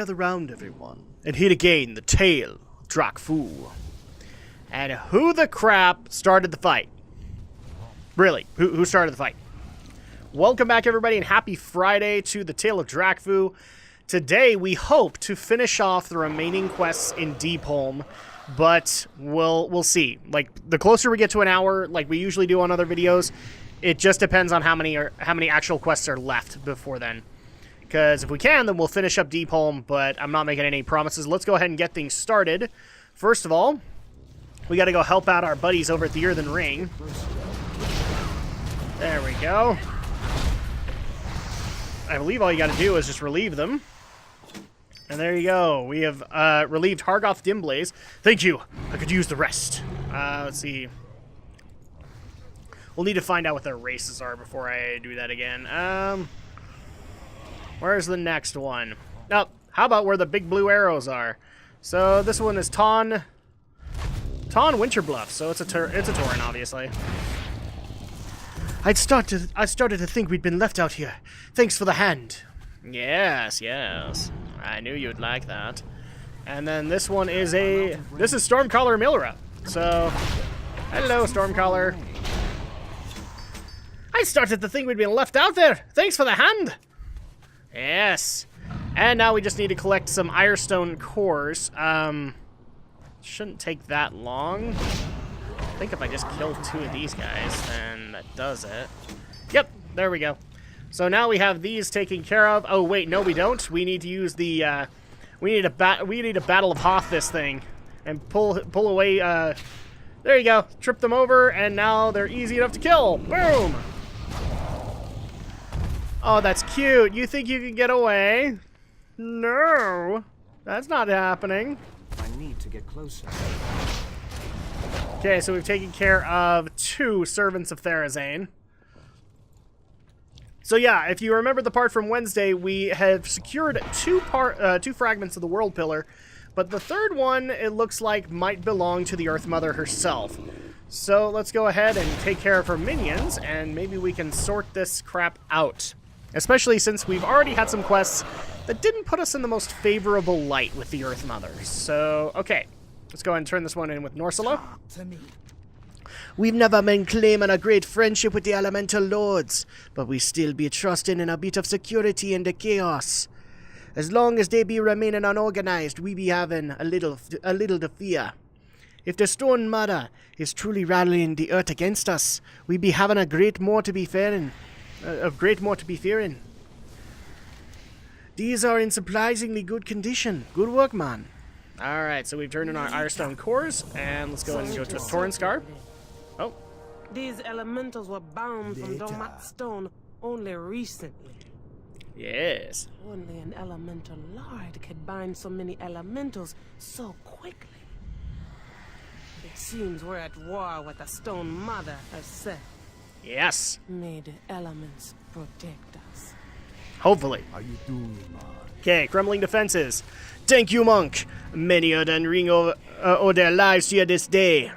gather round, everyone, and hear again the tale of Drakfu. And who the crap started the fight? Really, who started the fight? Welcome back, everybody, and happy Friday to the Tale of Drakfu. Today, we hope to finish off the remaining quests in Deepholm, but we'll see. Like, the closer we get to an hour, like we usually do on other videos, it just depends on how many actual quests are left before then. Because if we can, then we'll finish up Deepholm, but I'm not making any promises. Let's go ahead and get things started. First of all, we got to go help out our buddies over at the Earthen Ring. There we go. I believe all you got to do is just relieve them. And there you go. We have relieved Hargoth Dimblaze. Thank you. I could use the rest. Let's see. We'll need to find out what their races are before I do that again. Where's the next one? Oh, how about where the big blue arrows are? So this one is Taun Winterbluff. So it's a Tauren, obviously. I started to think we'd been left out here. Thanks for the hand. Yes, yes. I knew you'd like that. And then this one is this is Stormcaller Milra. So, hello, Stormcaller. I started to think we'd been left out there. Thanks for the hand. Yes. And now we just need to collect some Irestone cores. Shouldn't take that long. I think if I just kill 2 of these guys, then that does it. Yep, there we go. So now we have these taken care of. Oh wait, no we don't. We need to use the we need a Battle of Hoth this thing and pull away there you go. Trip them over and now they're easy enough to kill. Boom. Oh, that's cute. You think you can get away? No. That's not happening. I need to get closer. Okay, so we've taken care of 2 servants of Therazane. So yeah, if you remember the part from Wednesday, we have secured 2 fragments of the World Pillar, but the third one, it looks like, might belong to the Earth Mother herself. So let's go ahead and take care of her minions, and maybe we can sort this crap out. Especially since we've already had some quests that didn't put us in the most favorable light with the Earth Mother. So, okay. Let's go ahead and turn this one in with Norsala. We've never been claiming a great friendship with the Elemental Lords, but we still be trusting in a bit of security in the chaos. As long as they be remaining unorganized, we be having a little to fear. If the Stonemother is truly rallying the earth against us, we be having a great more to be fearing. These are in surprisingly good condition. Good work, man. Alright, so we've turned in our Irestone cores, and let's go ahead and go to Torrenscar. Oh. These elementals were bound from Domat Stone only recently. Yes. Only an elemental lord could bind so many elementals so quickly. It seems we're at war with the Stonemother herself. Yes. May the elements protect us. Hopefully. How you doing, man? Okay, crumbling defenses. Thank you, monk. Many of them ring owe their lives here this day.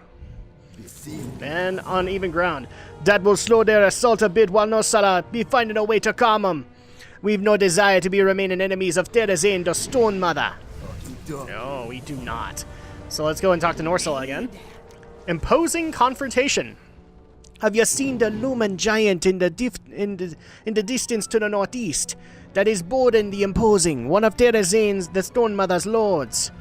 And on even ground. That will slow their assault a bit while Norsala be finding a way to calm them. We've no desire to be remaining enemies of Therazane, the Stonemother. No, we do not. So let's go and talk to Norsala again. Imposing confrontation. Have you seen the Lumen Giant in the distance to the northeast? That is Borden the Imposing, one of Therazane's, the Stonemother's lords.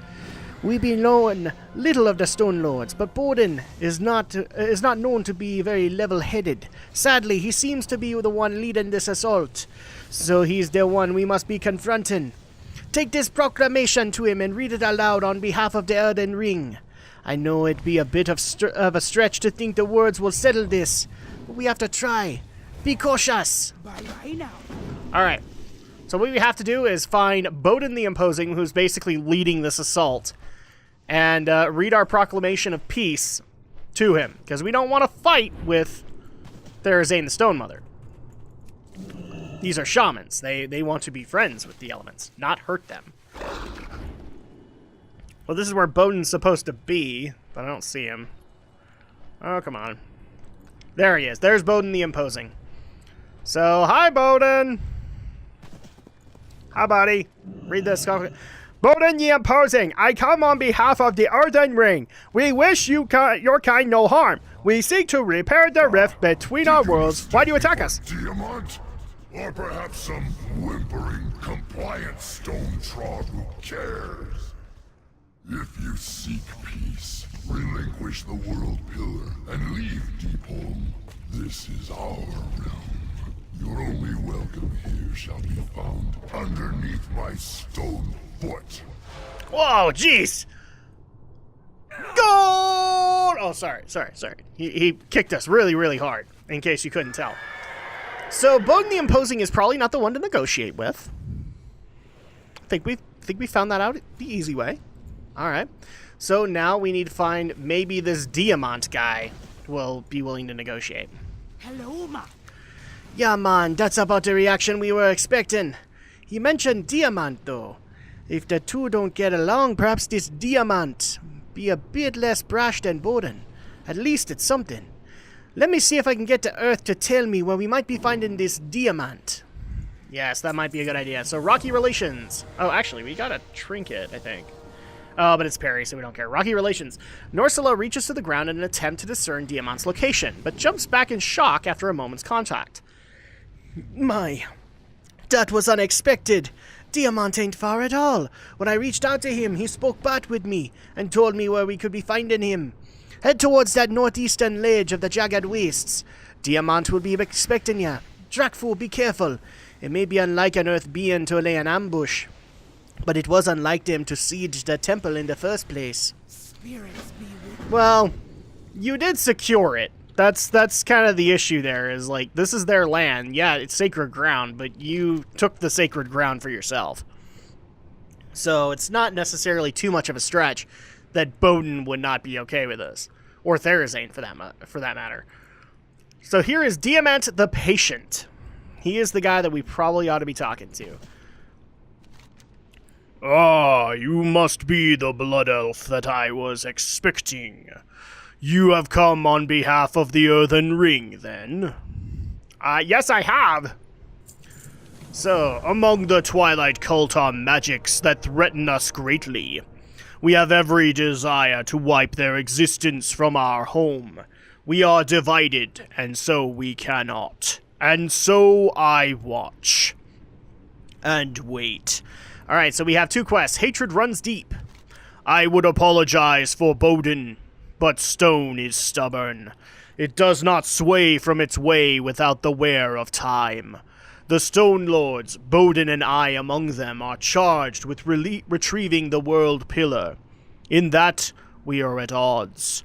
We be known little of the Stone Lords, but Borden is not known to be very level-headed. Sadly, he seems to be the one leading this assault. So he's the one we must be confronting. Take this proclamation to him and read it aloud on behalf of the Earthen Ring. I know it be a bit of a stretch to think the words will settle this, but we have to try. Be cautious. Bye now. All right. So what we have to do is find Bowden the Imposing, who's basically leading this assault, and read our proclamation of peace to him, because we don't want to fight with Therazane the Stonemother. These are shamans. They want to be friends with the elements, not hurt them. Well, this is where Bowden's supposed to be, but I don't see him. Oh, come on. There he is. There's Bowden the Imposing. So, hi, Bowden! Hi, buddy. Read this. Bowden ye imposing, I come on behalf of the Earthen Ring. We wish you your kind no harm. We seek to repair the rift between our worlds. Why do you attack us? Diamant? Or perhaps some whimpering, compliant stone trod who cares? If you seek peace, relinquish the world pillar and leave Deepholm. This is our realm. Your only welcome here shall be found underneath my stone foot. Whoa, jeez! Gold! Oh, sorry. He kicked us really, really hard, in case you couldn't tell. So, Bowden the Imposing is probably not the one to negotiate with. Think we found that out the easy way. Alright. So now we need to find maybe this Diamant guy will be willing to negotiate. Hello, man. Yeah, man, that's about the reaction we were expecting. He mentioned Diamant, though. If the two don't get along, perhaps this Diamant be a bit less brash than Bowden. At least it's something. Let me see if I can get the Earth to tell me where we might be finding this Diamant. Yes, that might be a good idea. So, rocky relations. Oh, actually, we got a trinket, I think. Oh, but it's parry, so we don't care. Rocky relations. Norsela reaches to the ground in an attempt to discern Diamant's location, but jumps back in shock after a moment's contact. My, that was unexpected. Diamant ain't far at all. When I reached out to him, he spoke Bat with me and told me where we could be finding him. Head towards that northeastern ledge of the jagged wastes. Diamant will be expecting ya. Drakfu, be careful. It may be unlike an Earth being to lay an ambush, but it was unlike them to siege the temple in the first place. Spirits be with Well, you did secure it. That's kind of the issue there, is like, this is their land. Yeah, it's sacred ground, but you took the sacred ground for yourself. So it's not necessarily too much of a stretch that Bowden would not be okay with this. Or Therazane, for that matter. So here is Diamant the Patient. He is the guy that we probably ought to be talking to. Ah, you must be the blood elf that I was expecting. You have come on behalf of the Earthen Ring, then? Yes, I have. So, among the Twilight cult are magics that threaten us greatly. We have every desire to wipe their existence from our home. We are divided, and so we cannot. And so I watch. And wait. Alright, so we have two quests. Hatred runs deep. I would apologize for Bowden, but stone is stubborn. It does not sway from its way without the wear of time. The Stone Lords, Bowden and I among them, are charged with retrieving the World Pillar. In that, we are at odds.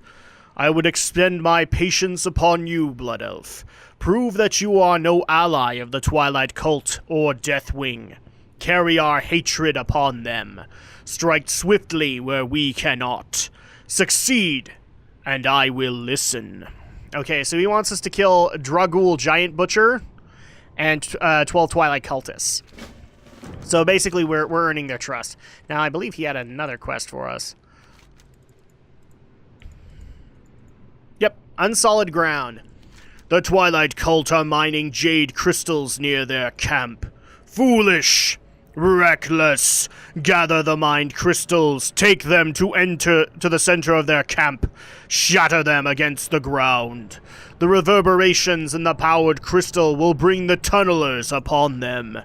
I would extend my patience upon you, Blood Elf. Prove that you are no ally of the Twilight Cult or Deathwing. Carry our hatred upon them. Strike swiftly where we cannot. Succeed, and I will listen. Okay, so he wants us to kill Dragul Giant Butcher and 12 Twilight Cultists. So basically, we're earning their trust. Now, I believe he had another quest for us. Yep, Unsolid Ground. The Twilight Cult are mining jade crystals near their camp. Foolish! Reckless! Gather the mined crystals, take them to the center of their camp, shatter them against the ground. The reverberations in the powered crystal will bring the tunnelers upon them.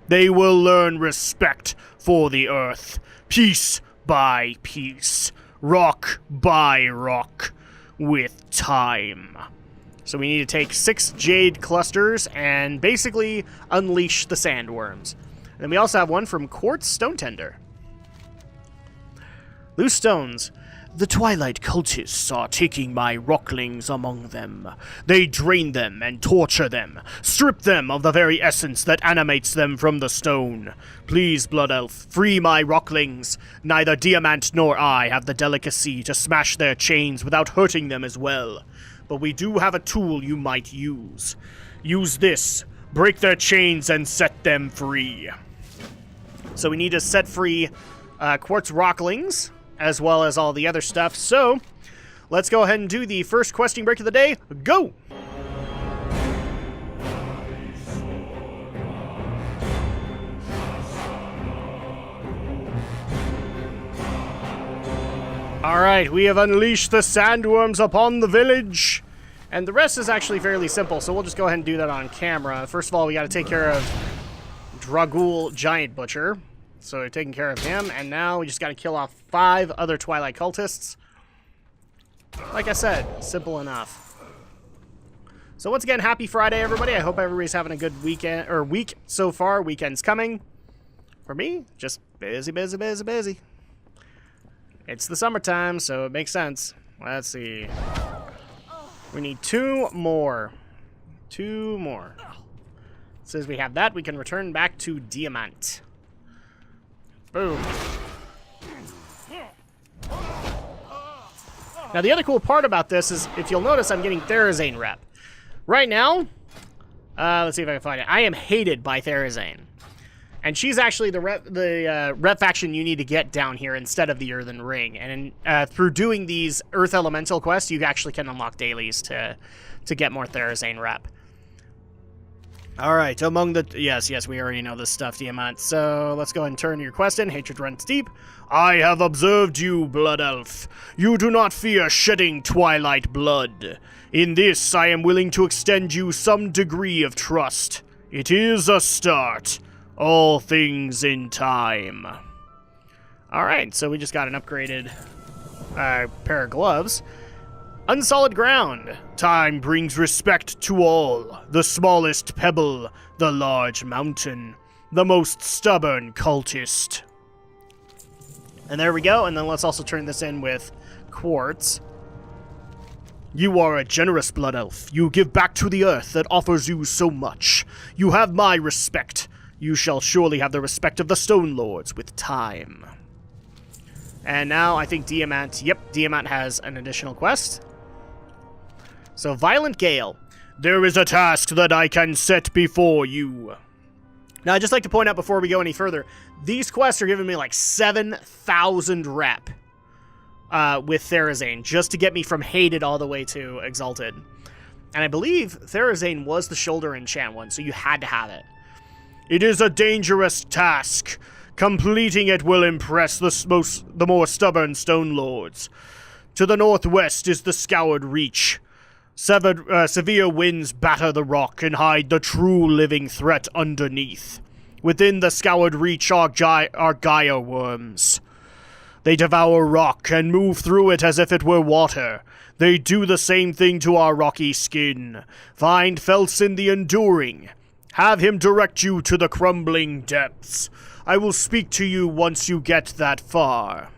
They will learn respect for the earth, piece by piece, rock by rock, with time. So we need to take 6 jade clusters and basically unleash the sandworms. And we also have one from Quartz Stone Tender. Loose stones. The Twilight cultists are taking my rocklings among them. They drain them and torture them, strip them of the very essence that animates them from the stone. Please, Blood Elf, free my rocklings. Neither Diamant nor I have the delicacy to smash their chains without hurting them as well. But we do have a tool you might use. Use this. Break their chains and set them free. So we need to set free Quartz Rocklings, as well as all the other stuff. So, let's go ahead and do the first questing break of the day. Go! Alright, we have unleashed the sandworms upon the village. And the rest is actually fairly simple, so we'll just go ahead and do that on camera. First of all, we gotta take care of Dragul Giant Butcher. So we're taking care of him, and now we just gotta kill off 5 other Twilight cultists. Like I said, simple enough. So once again, happy Friday, everybody. I hope everybody's having a good weekend, or week so far. Weekend's coming. For me, just busy, busy, busy, busy. It's the summertime, so it makes sense. Let's see. We need 2 more. 2 more. Since we have that, we can return back to Diamant. Boom. Now, the other cool part about this is, if you'll notice, I'm getting Therazane rep. Right now, let's see if I can find it. I am hated by Therazane. And she's actually the rep faction you need to get down here instead of the Earthen Ring. And through doing these Earth Elemental quests, you actually can unlock dailies to get more Therazane rep. Alright, among the... Yes, we already know this stuff, Diamant. So, let's go ahead and turn your quest in. Hatred runs deep. I have observed you, Blood Elf. You do not fear shedding Twilight blood. In this, I am willing to extend you some degree of trust. It is a start. All things in time. Alright, so we just got an upgraded pair of gloves. Unsolid ground. Time brings respect to all. The smallest pebble, the large mountain, the most stubborn cultist. And there we go, and then let's also turn this in with quartz. You are a generous blood elf. You give back to the earth that offers you so much. You have my respect. You shall surely have the respect of the Stone Lords with time. And now I think Diamant, yep, Diamant has an additional quest. So, Violent Gale. There is a task that I can set before you. Now, I'd just like to point out before we go any further, these quests are giving me like 7,000 rep with Therazane, just to get me from Hated all the way to Exalted. And I believe Therazane was the shoulder enchant one, so you had to have it. It is a dangerous task. Completing it will impress the more stubborn Stone Lords. To the northwest is the Scoured Reach. Severe winds batter the rock and hide the true living threat underneath. Within the Scoured Reach are Gaia worms. They devour rock and move through it as if it were water. They do the same thing to our rocky skin. Find Felsin the Enduring. Have him direct you to the crumbling depths. I will speak to you once you get that far.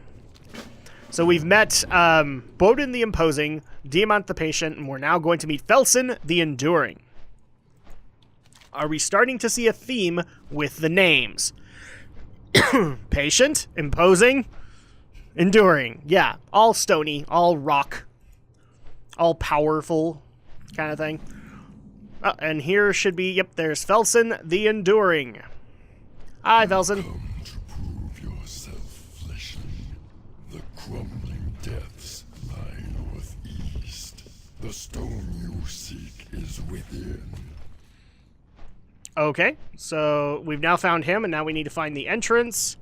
So we've met Bodin the Imposing, Diamant the Patient, and we're now going to meet Felsin the Enduring. Are we starting to see a theme with the names? Patient, Imposing, Enduring. Yeah, all stony, all rock, all powerful kind of thing. Oh, and here should be, yep, there's Felsin the Enduring. Hi, Felsin. Come to prove yourself, fleshling. The crumbling depths lie northeast. The stone you seek is within. Okay, so we've now found him, and now we need to find the entrance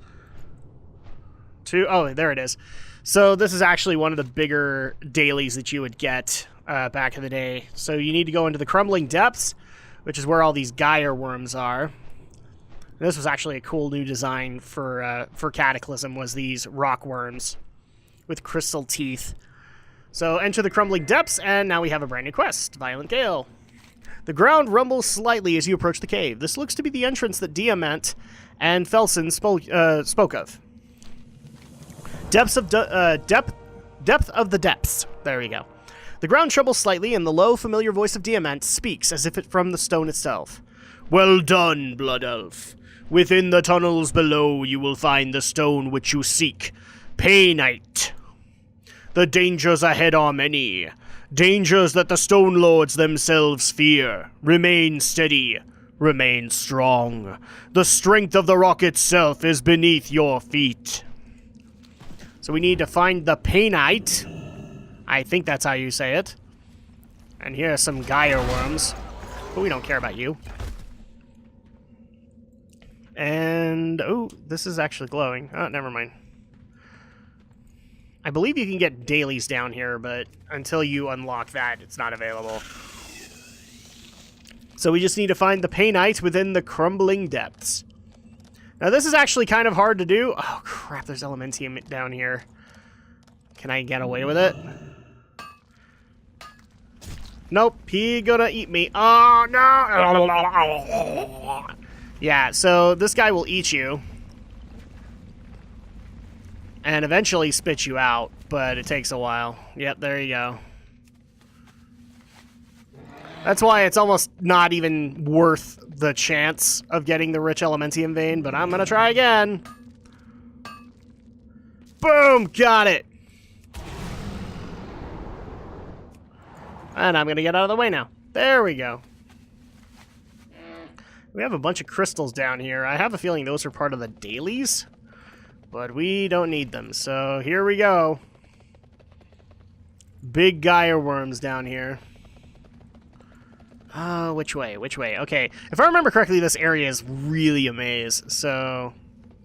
to... Oh, there it is. So this is actually one of the bigger dailies that you would get back in the day. So you need to go into the Crumbling Depths, which is where all these Gaia worms are. This was actually a cool new design for Cataclysm, was these rock worms with crystal teeth. So enter the Crumbling Depths, and now we have a brand new quest, Violent Gale. The ground rumbles slightly as you approach the cave. This looks to be the entrance that Diamant and Felsin spoke of. Depth of the depths. There we go. The ground trembles slightly, and the low, familiar voice of Diamant speaks as if it from the stone itself. Well done, Blood Elf. Within the tunnels below you will find the stone which you seek, Painite. The dangers ahead are many, dangers that the Stone Lords themselves fear. Remain steady, remain strong. The strength of the rock itself is beneath your feet. So we need to find the Painite. I think that's how you say it. And here are some Gaia worms, but we don't care about you. And, oh, this is actually glowing. Oh, never mind. I believe you can get dailies down here, but until you unlock that, it's not available. So we just need to find the Painite within the crumbling depths. Now this is actually kind of hard to do. Oh crap, there's Elementium down here. Can I get away with it? Nope, he gonna eat me. Oh no! Yeah, so this guy will eat you. And eventually spit you out, but it takes a while. Yep, there you go. That's why it's almost not even worth the chance of getting the rich Elementium vein, but I'm gonna try again. Boom! Got it! And I'm gonna get out of the way now. There we go. We have a bunch of crystals down here. I have a feeling those are part of the dailies, but we don't need them, so here we go. Big Gaia worms down here. Which way? Which way? Okay, if I remember correctly, this area is really a maze, so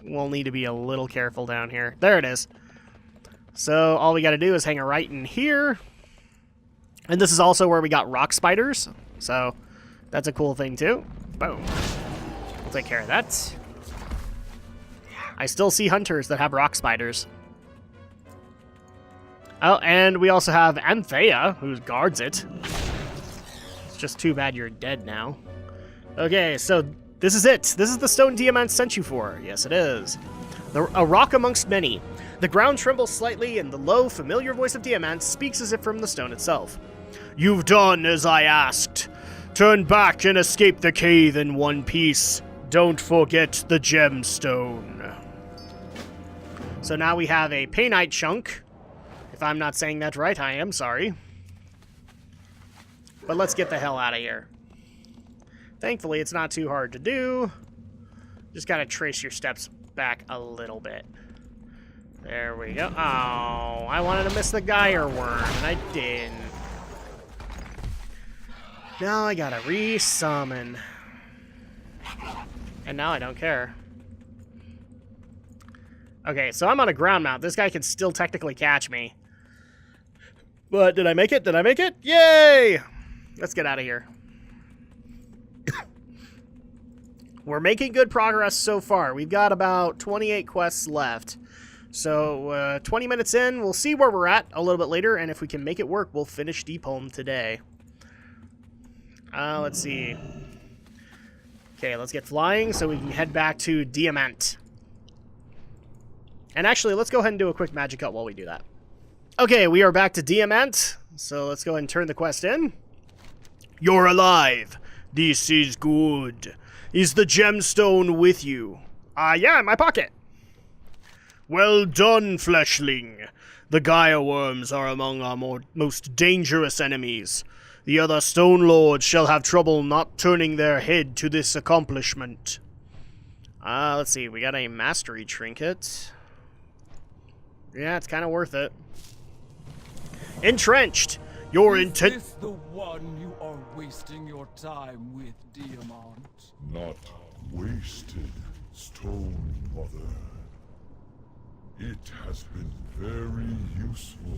we'll need to be a little careful down here. There it is. So all we gotta do is hang a right in here. And this is also where we got rock spiders, so that's a cool thing too. Boom. We'll take care of that. I still see hunters that have rock spiders. Oh, and we also have Anthea, who guards it. Just too bad you're dead now. Okay, so this is it. This is the stone Diamant sent you for. Yes, it is. A rock amongst many. The ground trembles slightly, and the low, familiar voice of Diamant speaks as if from the stone itself. You've done as I asked. Turn back and escape the cave in one piece. Don't forget the gemstone. So now we have a Painite chunk. If I'm not saying that right, I am sorry. But let's get the hell out of here. Thankfully, it's not too hard to do. Just gotta trace your steps back a little bit. There we go. Oh, I wanted to miss the Gaia worm, and I didn't. Now I gotta re-summon. And now I don't care. Okay, so I'm on a ground mount. This guy can still technically catch me. But did I make it? Did I make it? Yay! Let's get out of here. We're making good progress so far. We've got about 28 quests left. So 20 minutes in, we'll see where we're at a little bit later, and if we can make it work, we'll finish Deepholm today. Let's see. Okay, let's get flying so we can head back to Diamant. And actually, let's go ahead and do a quick magic cut while we do that. Okay, we are back to Diamant, so let's go ahead and turn the quest in. You're alive. This is good. Is the gemstone with you? Yeah, in my pocket. Well done, fleshling. The Gaia worms are among our most dangerous enemies. The other stone lords shall have trouble not turning their head to this accomplishment. Let's see, we got a mastery trinket. Yeah, it's kind of worth it. Entrenched. Your intent. Is this the one you are wasting your time with, Diamant? Not wasted, Stonemother. It has been very useful.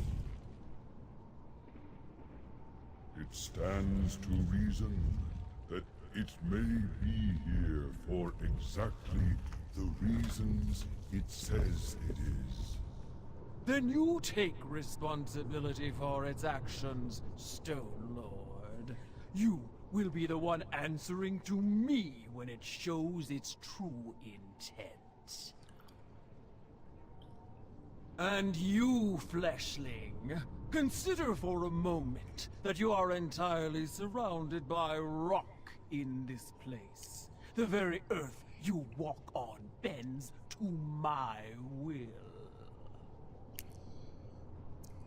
It stands to reason that it may be here for exactly the reasons it says it is. Then you take responsibility for its actions, Stone Lord. You will be the one answering to me when it shows its true intent. And you, fleshling, consider for a moment that you are entirely surrounded by rock in this place. The very earth you walk on bends to my will.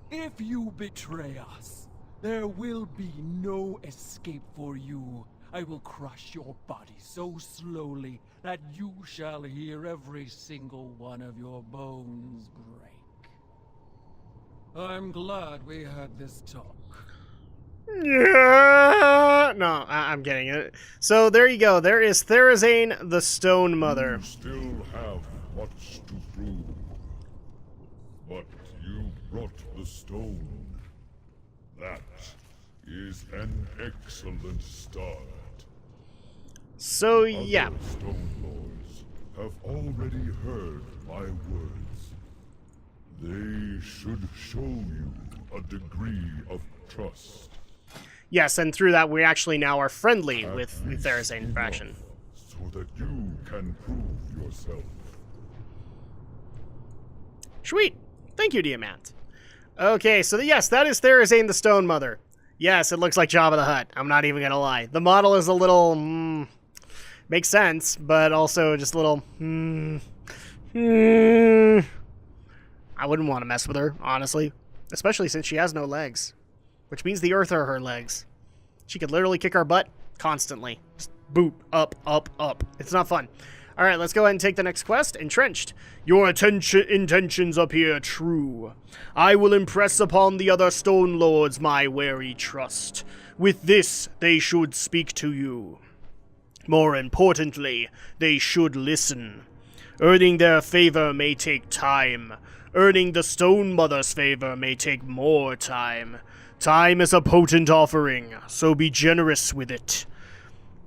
If you betray us, there will be no escape for you. I will crush your body so slowly that you shall hear every single one of your bones break. I'm glad we had this talk. Yeah. No, I'm getting it. So there you go. There is Therazane, the Stonemother. You still have much to prove, but you brought the stone. That is an excellent start. So, yeah. Other Stone Lords have already heard my words. They should show you a degree of trust. Yes, and through that, we actually now are friendly At with the least Therazane faction. enough so that you can prove yourself. Sweet. Thank you, Diamant. Okay, so yes, that is Therazane the Stonemother. Yes, it looks like Jabba the Hutt. I'm not even gonna lie. The model is a little, makes sense, but also just a little, I wouldn't want to mess with her, honestly. Especially since she has no legs. Which means the earth are her legs. She could literally kick our butt constantly. Just boop, up, up, up. It's not fun. Alright, let's go ahead and take the next quest. Entrenched. Your intentions appear true. I will impress upon the other Stone Lords my wary trust. With this, they should speak to you. More importantly, they should listen. Earning their favor may take time. Earning the Stonemother's favor may take more time. Time is a potent offering, so be generous with it.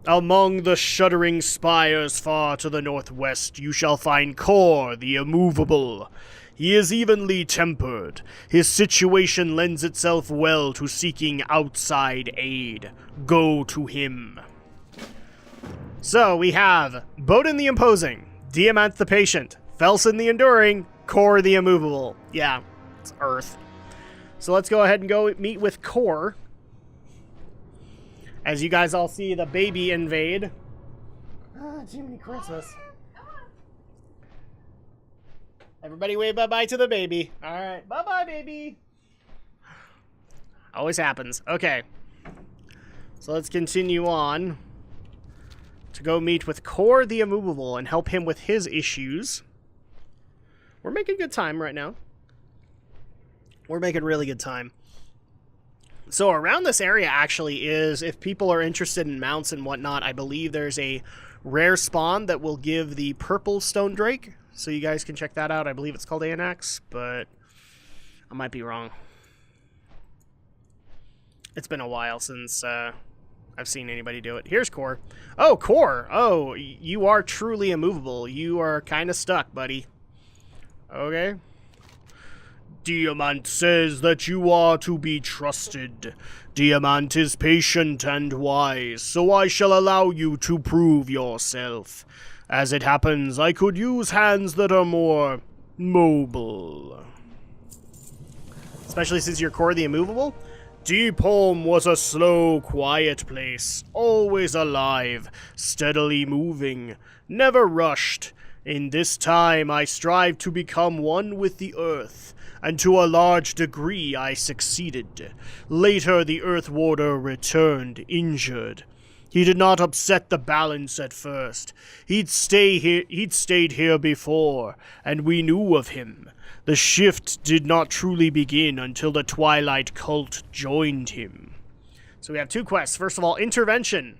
Among the shuddering spires far to the northwest, you shall find Kor the Immovable. He is evenly tempered. His situation lends itself well to seeking outside aid. Go to him. So we have Bodin the Imposing, Diamant the Patient, Felson the Enduring, Kor the Immovable. Yeah, it's Earth. So let's go ahead and go meet with Kor. As you guys all see the baby invade. Ah, Jiminy Christmas. Everybody wave bye-bye to the baby. Alright, bye-bye, baby. Always happens. Okay. So let's continue on to go meet with Kor the Immovable and help him with his issues. We're making good time right now. We're making really good time. So around this area actually is, if people are interested in mounts and whatnot, I believe there's a rare spawn that will give the purple stone drake. So you guys can check that out. I believe it's called Anax, but I might be wrong. It's been a while since I've seen anybody do it. Here's Kor. Oh, Kor! Oh, you are truly immovable. You are kind of stuck, buddy. Okay. Diamant says that you are to be trusted. Diamant is patient and wise, so I shall allow you to prove yourself. As it happens, I could use hands that are more mobile. Especially since you're Kor the Immovable? Deepholm was a slow, quiet place, always alive, steadily moving, never rushed. In this time I strive to become one with the earth, and to a large degree I succeeded. Later the Earth Warder returned, injured. He did not upset the balance at first. He'd stayed here before, and we knew of him. The shift did not truly begin until the Twilight Cult joined him. So we have two quests. First of all, Intervention.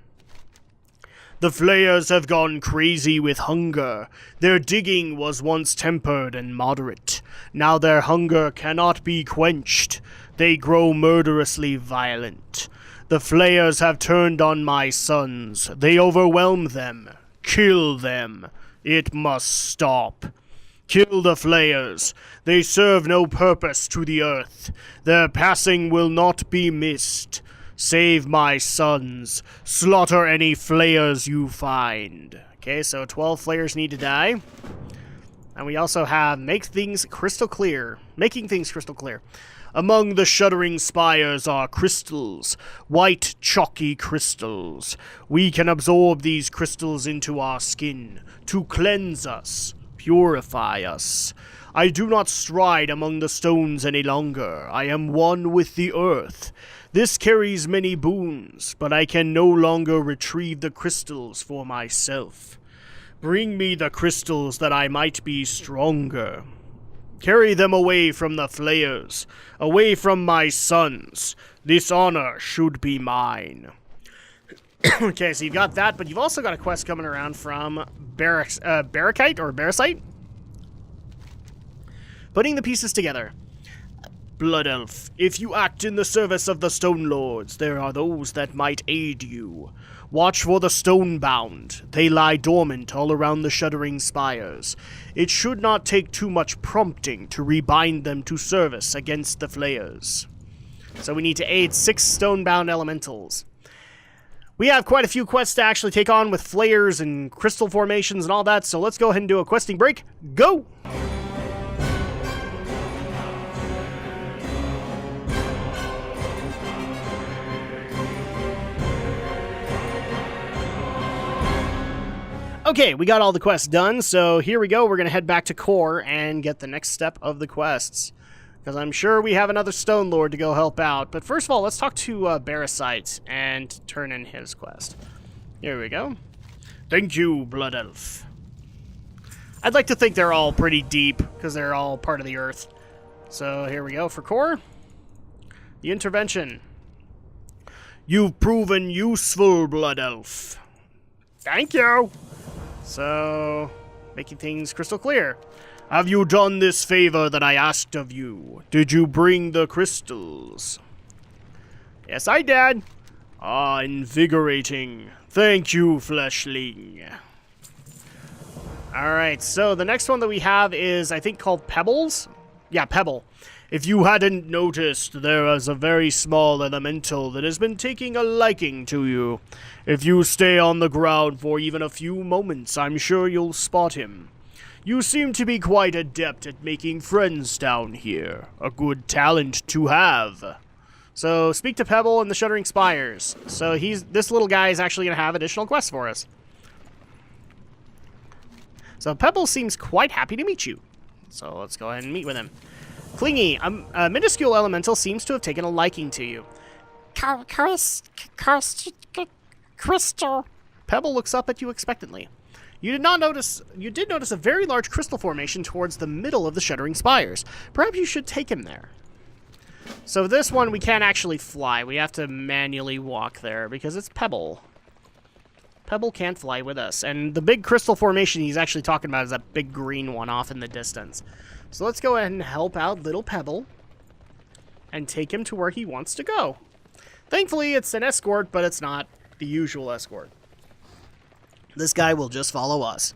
The Flayers have gone crazy with hunger. Their digging was once tempered and moderate. Now their hunger cannot be quenched. They grow murderously violent. The Flayers have turned on my sons. They overwhelm them. Kill them. It must stop. Kill the Flayers. They serve no purpose to the earth. Their passing will not be missed. Save my sons. Slaughter any Flayers you find. Okay, so 12 Flayers need to die. And we also have Making things crystal clear. Among the shuddering spires are crystals. White, chalky crystals. We can absorb these crystals into our skin to cleanse us, purify us. I do not stride among the stones any longer. I am one with the earth. This carries many boons, but I can no longer retrieve the crystals for myself. Bring me the crystals that I might be stronger. Carry them away from the Flayers, away from my sons. This honor should be mine. Okay, so you've got that, but you've also got a quest coming around from Barakite or Barasite? Putting the pieces together. Blood Elf. If you act in the service of the Stone Lords, there are those that might aid you. Watch for the Stonebound. They lie dormant all around the shuddering spires. It should not take too much prompting to rebind them to service against the Flayers. So we need to aid 6 Stonebound Elementals. We have quite a few quests to actually take on with Flayers and Crystal Formations and all that, so let's go ahead and do a questing break. Go! Okay, we got all the quests done, so here we go. We're going to head back to Core and get the next step of the quests. Because I'm sure we have another Stone Lord to go help out. But first of all, let's talk to Barasite and turn in his quest. Here we go. Thank you, Blood Elf. I'd like to think they're all pretty deep, because they're all part of the Earth. So here we go for Core. The intervention. You've proven useful, Blood Elf. Thank you. So, making things crystal clear. Have you done this favor that I asked of you? Did you bring the crystals? Yes, I did. Ah, invigorating. Thank you, Fleshling. Alright, so the next one that we have is, I think, called Pebbles? Yeah, Pebble. If you hadn't noticed, there is a very small elemental that has been taking a liking to you. If you stay on the ground for even a few moments, I'm sure you'll spot him. You seem to be quite adept at making friends down here. A good talent to have. So, speak to Pebble and the Shuddering Spires. So, this little guy is actually going to have additional quests for us. So, Pebble seems quite happy to meet you. So, let's go ahead and meet with him. Clingy, a minuscule elemental seems to have taken a liking to you. Crystal. Pebble looks up at you expectantly. You did notice a very large crystal formation towards the middle of the Shuddering Spires. Perhaps you should take him there. So this one we can't actually fly. We have to manually walk there because it's Pebble. Pebble can't fly with us. And the big crystal formation he's actually talking about is that big green one off in the distance. So let's go ahead and help out little Pebble and take him to where he wants to go. Thankfully, it's an escort, but it's not the usual escort. This guy will just follow us.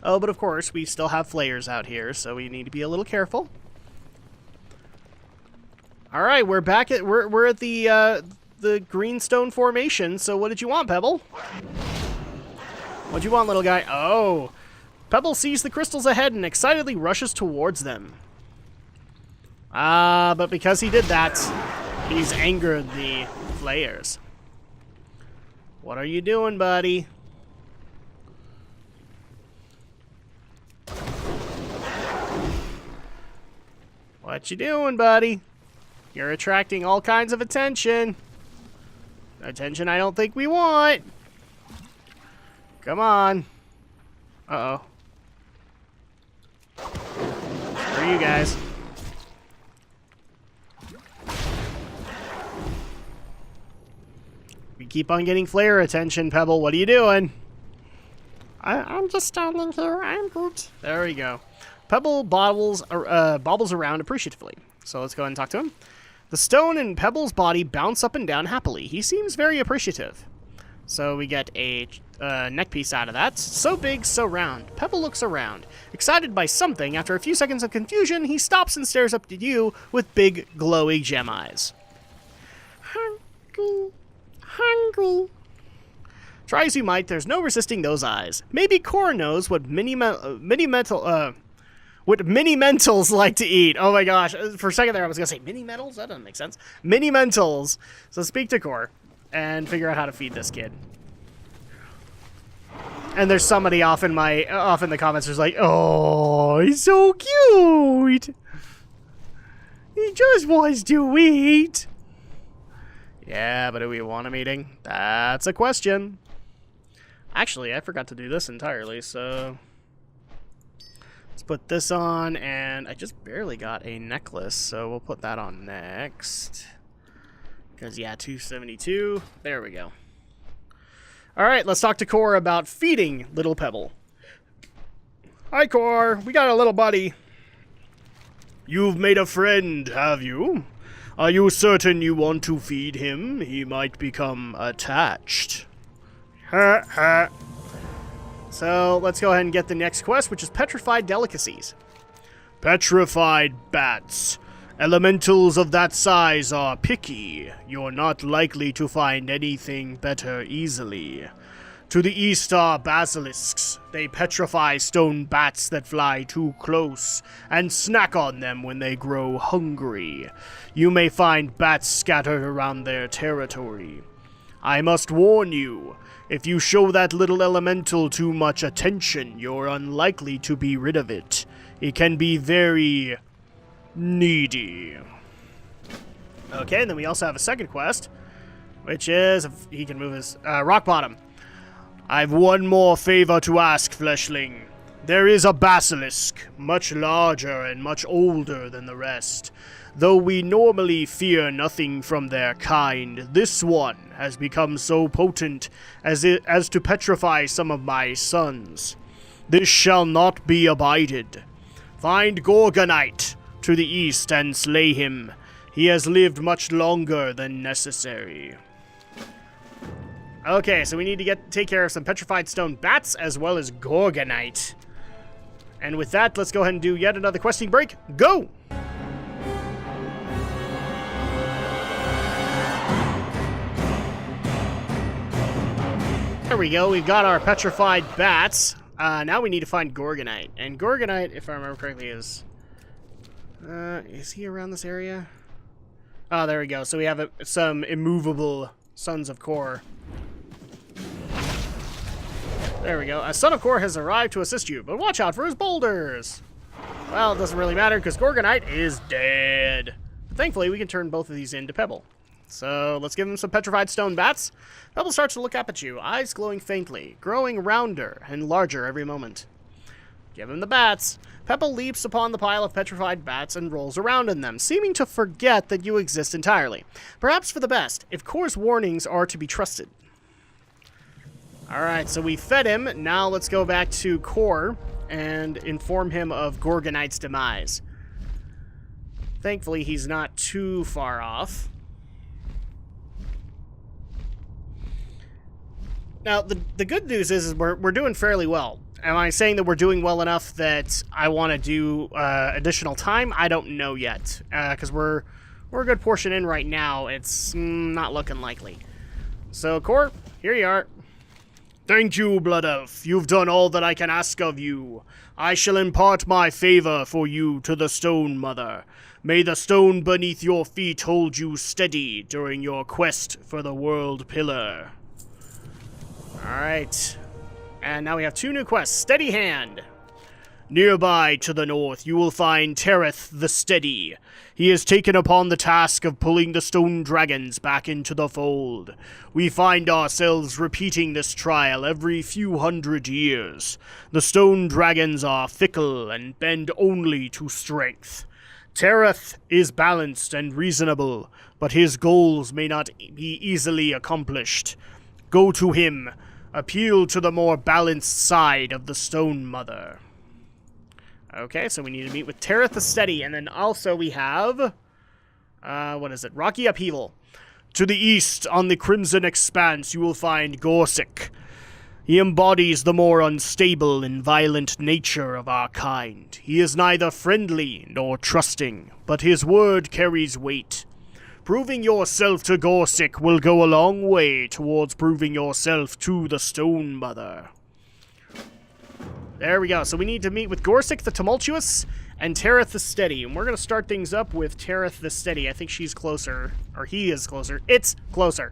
Oh, but of course, we still have Flayers out here, so we need to be a little careful. All right, we're back at we're at the greenstone formation. So what did you want, Pebble? What'd you want, little guy? Oh. Pebble sees the crystals ahead and excitedly rushes towards them. But because he did that, he's angered the Flayers. What are you doing, buddy? What you doing, buddy? You're attracting all kinds of attention. Attention I don't think we want. Come on. Uh-oh. Where are you guys? We keep on getting Flare attention, Pebble. What are you doing? I'm just standing here. I'm good. There we go. Pebble bobbles around appreciatively. So let's go ahead and talk to him. The stone in Pebble's body bounce up and down happily. He seems very appreciative. So we get a neck piece out of that. So big, so round. Pebble looks around. Excited by something, after a few seconds of confusion, he stops and stares up at you with big, glowy gem eyes. Hungry. Try as you might, there's no resisting those eyes. Maybe Cora knows what mini mentals like to eat. Oh my gosh. For a second there, I was going to say mini-metals? That doesn't make sense. Mini-mentals. So speak to Core and figure out how to feed this kid. And there's somebody off in the comments who's like, oh, he's so cute. He just wants to eat. Yeah, but do we want him eating? That's a question. Actually, I forgot to do this entirely, so let's put this on, and I just barely got a necklace, so we'll put that on next. Because, yeah, 272. There we go. Alright, let's talk to Core about feeding little Pebble. Hi, Core. We got a little buddy. You've made a friend, have you? Are you certain you want to feed him? He might become attached. Ha ha. So, let's go ahead and get the next quest, which is Petrified Delicacies. Petrified bats. Elementals of that size are picky. You're not likely to find anything better easily. To the east are basilisks. They petrify stone bats that fly too close and snack on them when they grow hungry. You may find bats scattered around their territory. I must warn you, if you show that little elemental too much attention, you're unlikely to be rid of it. It can be very needy. Okay, and then we also have a second quest, which is, if he can move his, rock bottom. I've one more favor to ask, Fleshling. There is a basilisk, much larger and much older than the rest. Though we normally fear nothing from their kind, this one has become so potent as to petrify some of my sons. This shall not be abided. Find Gorgonite to the east and slay him. He has lived much longer than necessary. Okay, so we need to take care of some petrified stone bats as well as Gorgonite. And with that, let's go ahead and do yet another questing break. Go! There we go, we've got our petrified bats. Now we need to find Gorgonite. And Gorgonite, if I remember correctly, is he around this area? Oh, there we go. So we have some immovable Sons of Kor. There we go. A Son of Kor has arrived to assist you, but watch out for his boulders. Well, it doesn't really matter because Gorgonite is dead. But thankfully, we can turn both of these into Pebble. So let's give him some petrified stone bats. Pebble starts to look up at you, eyes glowing faintly, growing rounder and larger every moment. Give him the bats. Pebble leaps upon the pile of petrified bats and rolls around in them, seeming to forget that you exist entirely. Perhaps for the best, if Kor's warnings are to be trusted. Alright, so we fed him. Now let's go back to Kor and inform him of Gorgonite's demise. Thankfully, he's not too far off. Now, the good news is we're doing fairly well. Am I saying that we're doing well enough that I want to do additional time? I don't know yet, because we're a good portion in right now. It's not looking likely. So, Kor, here you are. Thank you, Blood Elf. You've done all that I can ask of you. I shall impart my favor for you to the Stonemother. May the stone beneath your feet hold you steady during your quest for the World Pillar. Alright. And now we have two new quests. Steady Hand. Nearby to the north, you will find Tereth the Steady. He has taken upon the task of pulling the stone dragons back into the fold. We find ourselves repeating this trial every few hundred years. The stone dragons are fickle and bend only to strength. Tereth is balanced and reasonable, but his goals may not be easily accomplished. Go to him. Appeal to the more balanced side of the Stonemother. Okay, so we need to meet with Tereth the Steady, and then also we have... what is it? Rocky Upheaval. To the east, on the Crimson Expanse, you will find Gorsik. He embodies the more unstable and violent nature of our kind. He is neither friendly nor trusting, but his word carries weight. Proving yourself to Gorsik will go a long way towards proving yourself to the Stonemother. There we go. So we need to meet with Gorsik the Tumultuous and Tereth the Steady. And we're going to start things up with Tereth the Steady. I think she's closer. Or he is closer. It's closer.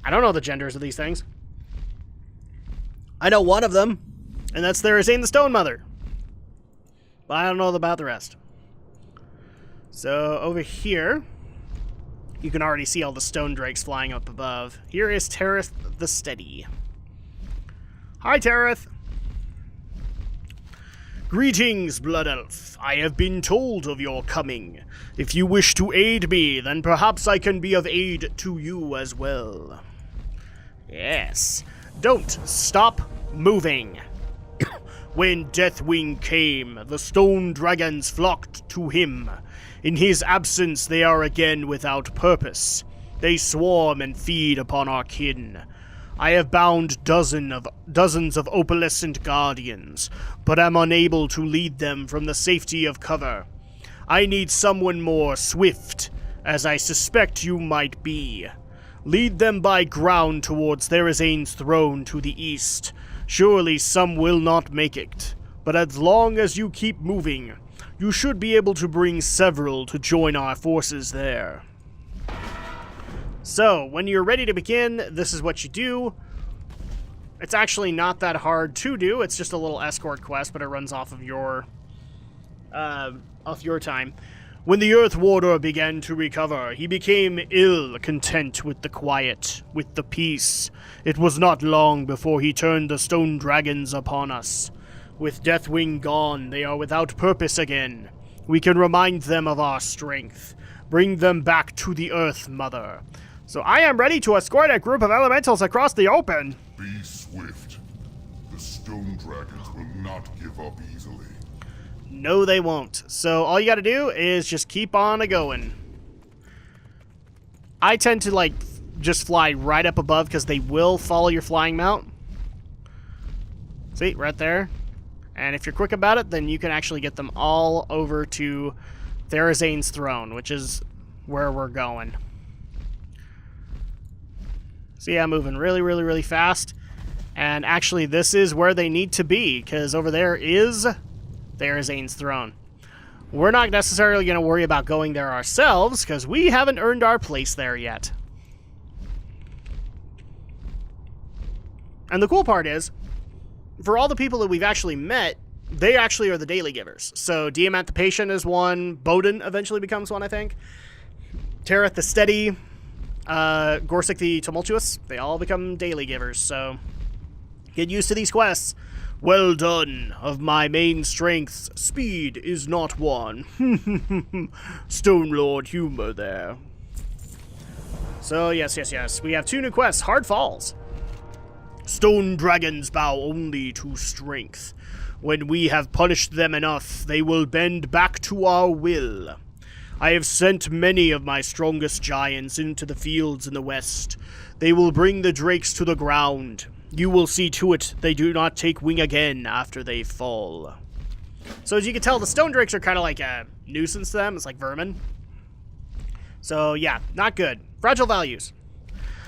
I don't know the genders of these things. I know one of them. And that's Therazane the Stonemother. But I don't know about the rest. So over here... you can already see all the stone drakes flying up above. Here is Tereth the Steady. Hi, Tereth. Greetings, Blood Elf. I have been told of your coming. If you wish to aid me, then perhaps I can be of aid to you as well. Yes. Don't stop moving. When Deathwing came, the stone dragons flocked to him. In his absence, they are again without purpose. They swarm and feed upon our kin. I have bound dozens of opalescent guardians, but am unable to lead them from the safety of cover. I need someone more swift, as I suspect you might be. Lead them by ground towards Therazane's throne to the east. Surely some will not make it, but as long as you keep moving, you should be able to bring several to join our forces there. So, when you're ready to begin, this is what you do. It's actually not that hard to do. It's just a little escort quest, but it runs off of your time. When the Earth Warder began to recover, he became ill content with the quiet, with the peace. It was not long before he turned the stone dragons upon us. With Deathwing gone, they are without purpose again. We can remind them of our strength. Bring them back to the Earth Mother. So I am ready to escort a group of elementals across the open. Be swift. The stone dragons will not give up easily. No, they won't. So all you gotta do is just keep on a-going. I tend to, just fly right up above because they will follow your flying mount. See, right there. And if you're quick about it, then you can actually get them all over to Therazane's throne, which is where we're going. So yeah, moving really, really, really fast. And actually, this is where they need to be, because over there is Therazane's throne. We're not necessarily going to worry about going there ourselves, because we haven't earned our place there yet. And the cool part is, for all the people that we've actually met, they actually are the daily givers. So Diamant the Patient is one, Bowden eventually becomes one, I think. Tereth the Steady, Gorsic the Tumultuous, they all become daily givers, so get used to these quests. Well done. Of my main strengths, speed is not one. Stone Lord humor there. So yes, we have 2 new quests. Hard Falls. Stone dragons bow only to strength. When we have punished them enough, they will bend back to our will. I have sent many of my strongest giants into the fields in the west. They will bring the drakes to the ground. You will see to it they do not take wing again after they fall. So as you can tell, the stone drakes are kind of like a nuisance to them. It's like vermin. So yeah, not good. Fragile values.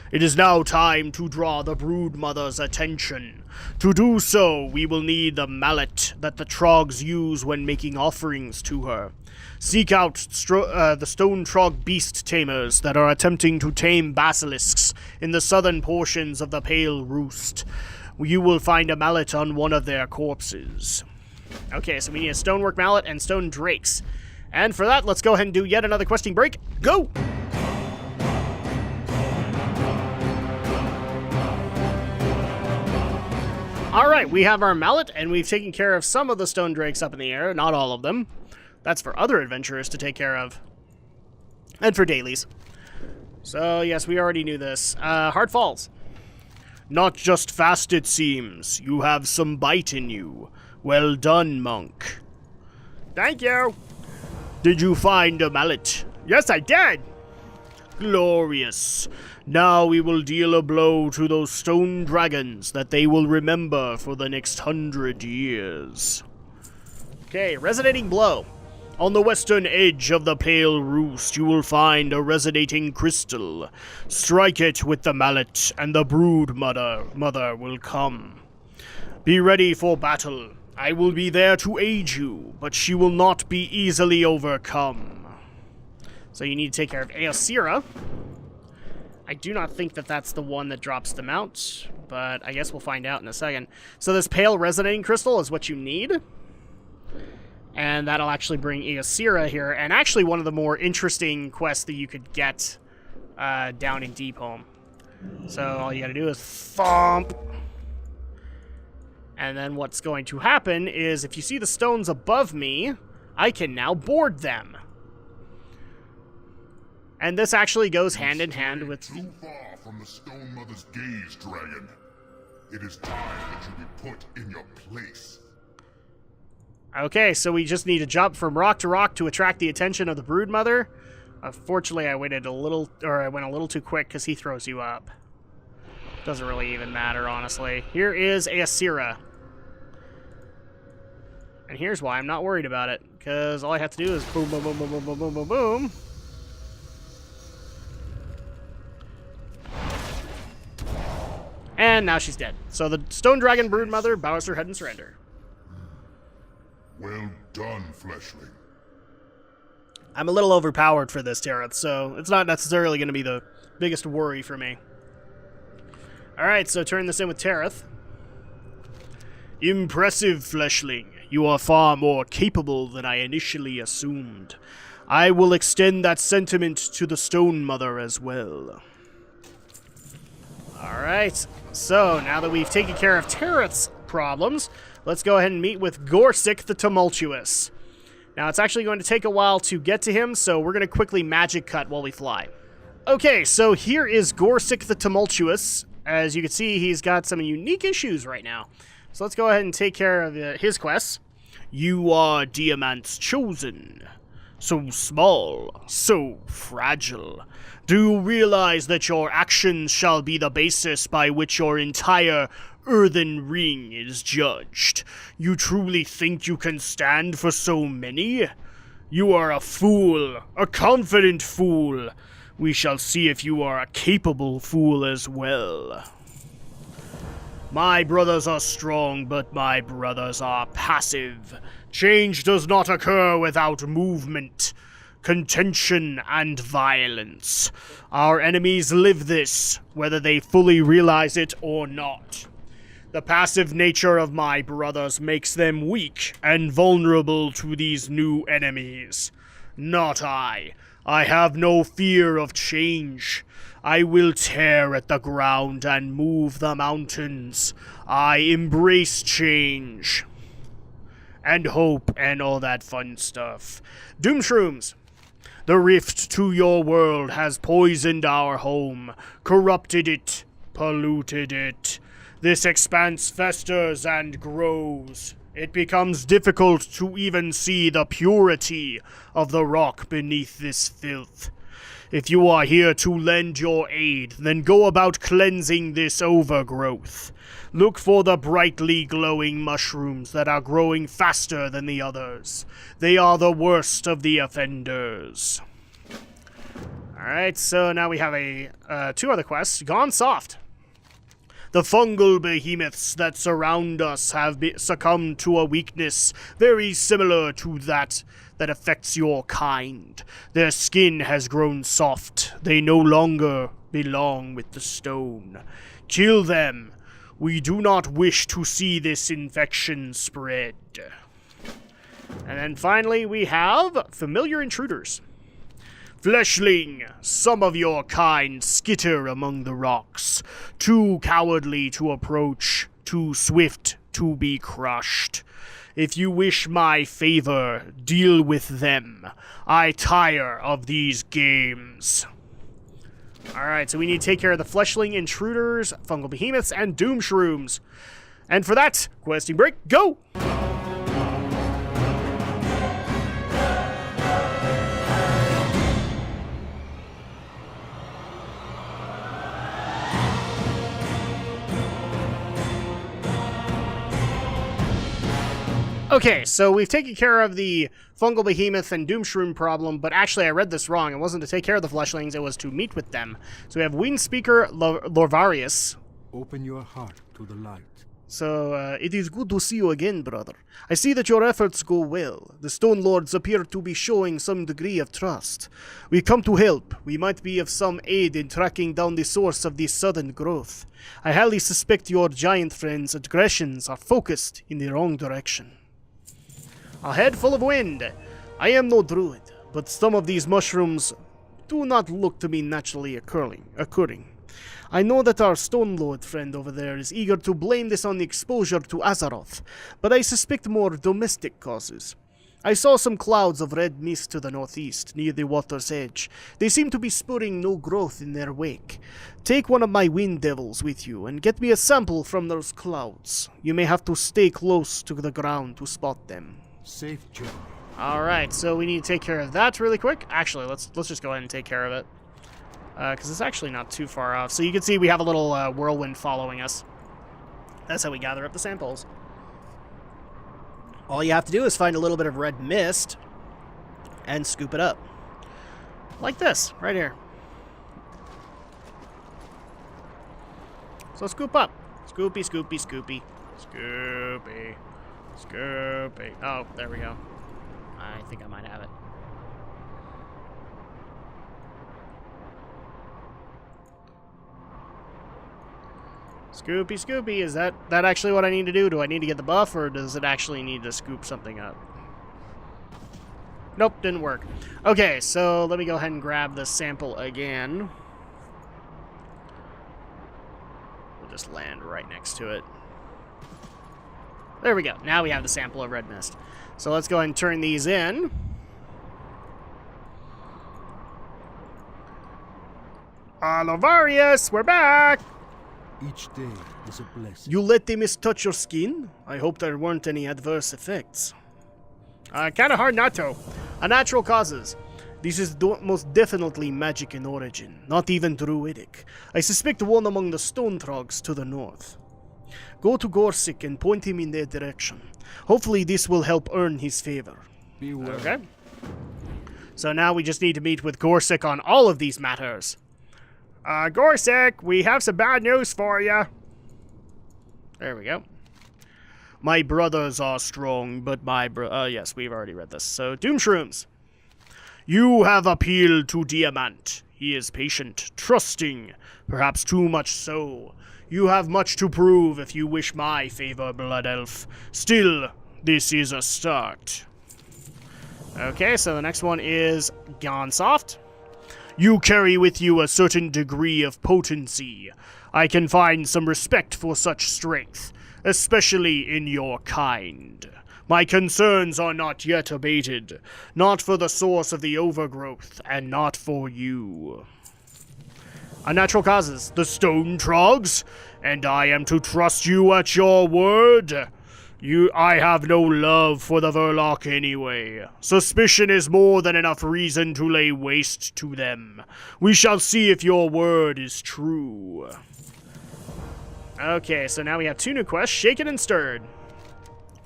It is now time to draw the Broodmother's attention. To do so, we will need the mallet that the Trogs use when making offerings to her. Seek out the stone Trog beast tamers that are attempting to tame basilisks in the southern portions of the Pale Roost. You will find a mallet on one of their corpses. Okay, so we need a stonework mallet and stone drakes. And for that, let's go ahead and do yet another questing break. Go! Alright, we have our mallet, and we've taken care of some of the stone drakes up in the air, not all of them. That's for other adventurers to take care of. And for dailies. So, yes, we already knew this. Hard Falls. Not just fast, it seems. You have some bite in you. Well done, monk. Thank you. Did you find a mallet? Yes, I did. Glorious. Now we will deal a blow to those stone dragons that they will remember for the next 100 years. Okay, resonating blow. On the western edge of the Pale Roost, you will find a resonating crystal. Strike it with the mallet, and the Broodmother will come. Be ready for battle. I will be there to aid you, but she will not be easily overcome. So you need to take care of Aosira. I do not think that that's the one that drops them out, but I guess we'll find out in a second. So this pale resonating crystal is what you need. And that'll actually bring Aosira here, and actually one of the more interesting quests that you could get down in Deepholm. So all you gotta do is thump. And then what's going to happen is, if you see the stones above me, I can now board them. And this actually goes hand in hand with... Too far from the Stonemother's gaze, dragon. It is time that you be put in your place. Okay, so we just need to jump from rock to rock to attract the attention of the Broodmother. Unfortunately, I went a little too quick because he throws you up. Doesn't really even matter, honestly. Here is Aesira. And here's why I'm not worried about it. Because all I have to do is boom, boom, boom, boom, boom, boom, boom, boom, boom. And now she's dead. So the Stone Dragon Broodmother bows her head in surrender. Well done, Fleshling. I'm a little overpowered for this, Tereth, so it's not necessarily going to be the biggest worry for me. Alright, so turn this in with Tereth. Impressive, Fleshling. You are far more capable than I initially assumed. I will extend that sentiment to the Stonemother as well. Alright, so now that we've taken care of Tereth's problems, let's go ahead and meet with Gorsick the Tumultuous. Now, it's actually going to take a while to get to him, so we're going to quickly magic cut while we fly. Okay, so here is Gorsick the Tumultuous. As you can see, he's got some unique issues right now. So let's go ahead and take care of his quests. You are Diamant's chosen. So small, so fragile. Do you realize that your actions shall be the basis by which your entire earthen ring is judged? You truly think you can stand for so many? You are a fool, a confident fool. We shall see if you are a capable fool as well. My brothers are strong, but my brothers are passive. Change does not occur without movement, contention, and violence. Our enemies live this, whether they fully realize it or not. The passive nature of my brothers makes them weak and vulnerable to these new enemies. Not I. I have no fear of change. I will tear at the ground and move the mountains. I embrace change. And hope and all that fun stuff. Doomshrooms. The rift to your world has poisoned our home, corrupted it, polluted it. This expanse festers and grows. It becomes difficult to even see the purity of the rock beneath this filth. If you are here to lend your aid, then go about cleansing this overgrowth. Look for the brightly glowing mushrooms that are growing faster than the others. They are the worst of the offenders. Alright, so now we have two other quests. Gone Soft. The fungal behemoths that surround us have succumbed to a weakness very similar to that affects your kind. Their skin has grown soft. They no longer belong with the stone. Kill them. We do not wish to see this infection spread. And then finally we have Familiar Intruders. Fleshling, some of your kind skitter among the rocks, too cowardly to approach, too swift to be crushed. If you wish my favor, deal with them. I tire of these games. Alright, so we need to take care of the Fleshling Intruders, Fungal Behemoths, and Doomshrooms. And for that, questing break, go! Okay, so we've taken care of the Fungal Behemoth and Doomshroom problem, but actually I read this wrong. It wasn't to take care of the Fleshlings, it was to meet with them. So we have Windspeaker Lorvarius. Open your heart to the light. So, it is good to see you again, brother. I see that your efforts go well. The Stone Lords appear to be showing some degree of trust. We come to help. We might be of some aid in tracking down the source of this sudden growth. I highly suspect your giant friends' aggressions are focused in the wrong direction. A head full of wind. I am no druid, but some of these mushrooms do not look to be naturally occurring. I know that our Stone Lord friend over there is eager to blame this on the exposure to Azeroth, but I suspect more domestic causes. I saw some clouds of red mist to the northeast, near the water's edge. They seem to be spurring no growth in their wake. Take one of my wind devils with you, and get me a sample from those clouds. You may have to stay close to the ground to spot them. Safe journey. All right, so we need to take care of that really quick. Actually, let's just go ahead and take care of it. Because it's actually not too far off. So you can see we have a little whirlwind following us. That's how we gather up the samples. All you have to do is find a little bit of red mist and scoop it up. Like this, right here. So scoop up. Scoopy, scoopy, scoopy. Scoopy. Scoopy. Oh, there we go. I think I might have it. Scoopy, scoopy. Is that actually what I need to do? Do I need to get the buff, or does it actually need to scoop something up? Nope, didn't work. Okay, so let me go ahead and grab the sample again. We'll just land right next to it. There we go. Now we have the sample of red mist. So let's go ahead and turn these in. Alvarius, we're back! Each day is a blessing. You let the mist touch your skin? I hope there weren't any adverse effects. Kind of hard not to. Unnatural causes. This is most definitely magic in origin, not even druidic. I suspect one among the stone trogs to the north. Go to Gorsic and point him in their direction. Hopefully this will help earn his favor. Beware. Okay. So now we just need to meet with Gorsic on all of these matters. Gorsic, we have some bad news for you. There we go. My brothers are strong, but yes, we've already read this. So, Doomshrooms. You have appealed to Diamant. He is patient, trusting, perhaps too much so. You have much to prove if you wish my favor, Blood Elf. Still, this is a start. Okay, so the next one is Gone Soft. You carry with you a certain degree of potency. I can find some respect for such strength, especially in your kind. My concerns are not yet abated, not for the source of the overgrowth, and not for you. Unnatural causes, the stone trogs, and I am to trust you at your word. I have no love for the Verloc anyway. Suspicion is more than enough reason to lay waste to them. We shall see if your word is true. Okay, so now we have two new quests, Shaken and Stirred.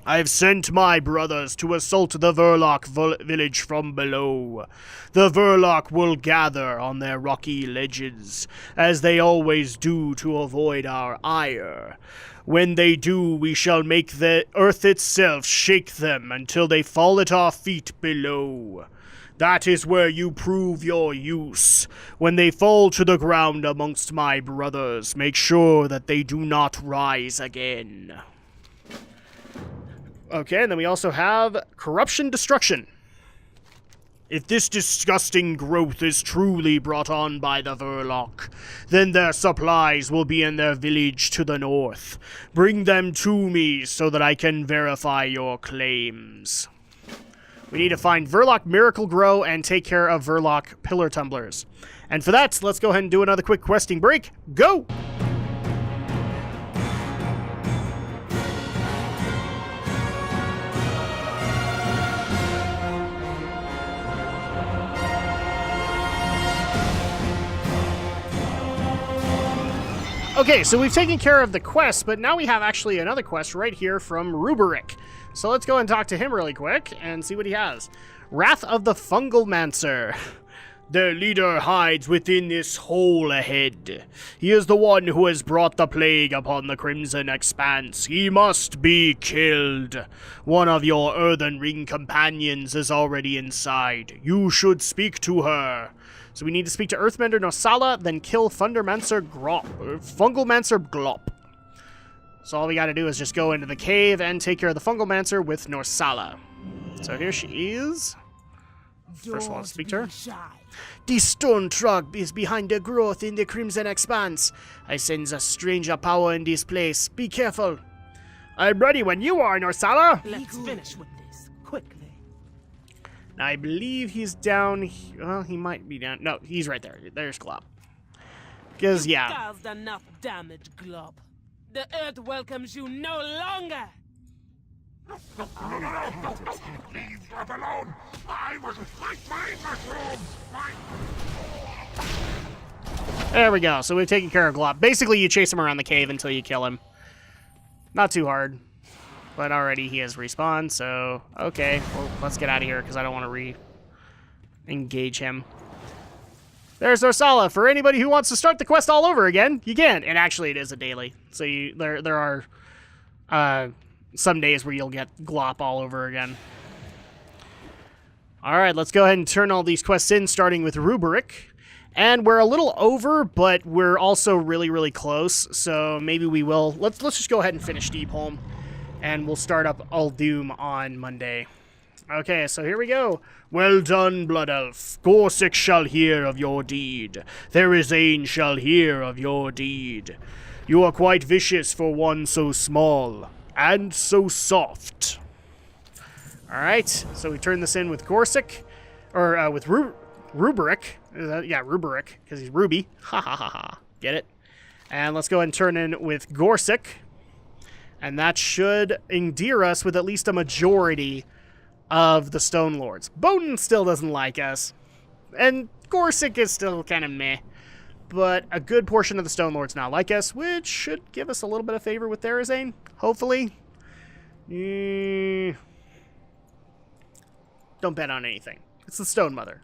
I've sent my brothers to assault the Verloc village from below. The Verloc will gather on their rocky ledges, as they always do to avoid our ire. When they do, we shall make the earth itself shake them until they fall at our feet below. That is where you prove your use. When they fall to the ground amongst my brothers, make sure that they do not rise again. Okay, and then we also have Corruption Destruction. If this disgusting growth is truly brought on by the Verloc, then their supplies will be in their village to the north. Bring them to me so that I can verify your claims. We need to find Verloc Miracle Grow and take care of Verloc Pillar Tumblers. And for that, let's go ahead and do another quick questing break. Go! Okay, so we've taken care of the quest, but now we have actually another quest right here from Ruberick. So let's go and talk to him really quick and see what he has. Wrath of the Fungalmancer. Their leader hides within this hole ahead. He is the one who has brought the plague upon the Crimson Expanse. He must be killed. One of your Earthen Ring companions is already inside. You should speak to her. So we need to speak to Earthmender Nosala, then kill Fungalmancer Glop. So all we gotta do is just go into the cave and take care of the Fungalmancer with Norsala. So here she is. First one, speak to her. The stone trog is behind the growth in the Crimson Expanse. I sense a stranger power in this place. Be careful. I'm ready when you are, Norsala. Let's finish with this, quickly. I believe he's down. Well, he might be down. No, he's right there. There's Glop. Because, yeah. You've caused enough damage, Glob. The Earth welcomes you no longer. Leave us alone! I must fight my mushroom! There we go. So we've taken care of Glop. Basically, you chase him around the cave until you kill him. Not too hard. But already he has respawned, so... Okay, well, let's get out of here, because I don't want to re-engage him. There's Orsala. For anybody who wants to start the quest all over again, you can. And actually, it is a daily. So there are some days where you'll get Glop all over again. Alright, let's go ahead and turn all these quests in, starting with Rubric. And we're a little over, but we're also really, really close. So maybe we will... Let's just go ahead and finish Deepholm. And we'll start up Uldum on Monday. Okay, so here we go. Well done, Blood Elf. Gorsek shall hear of your deed. Therizane shall hear of your deed. You are quite vicious for one so small and so soft. Alright, so we turn this in with Gorsek, or with Rubric. Yeah, Rubric, because he's Ruby. Ha ha ha ha. Get it? And let's go ahead and turn in with Gorsek. And that should endear us with at least a majority of the Stone Lords. Bowden still doesn't like us. And Gorsek is still kind of meh. But a good portion of the Stone Lords now like us, which should give us a little bit of favor with Therizane, hopefully. Don't bet on anything. It's the Stonemother.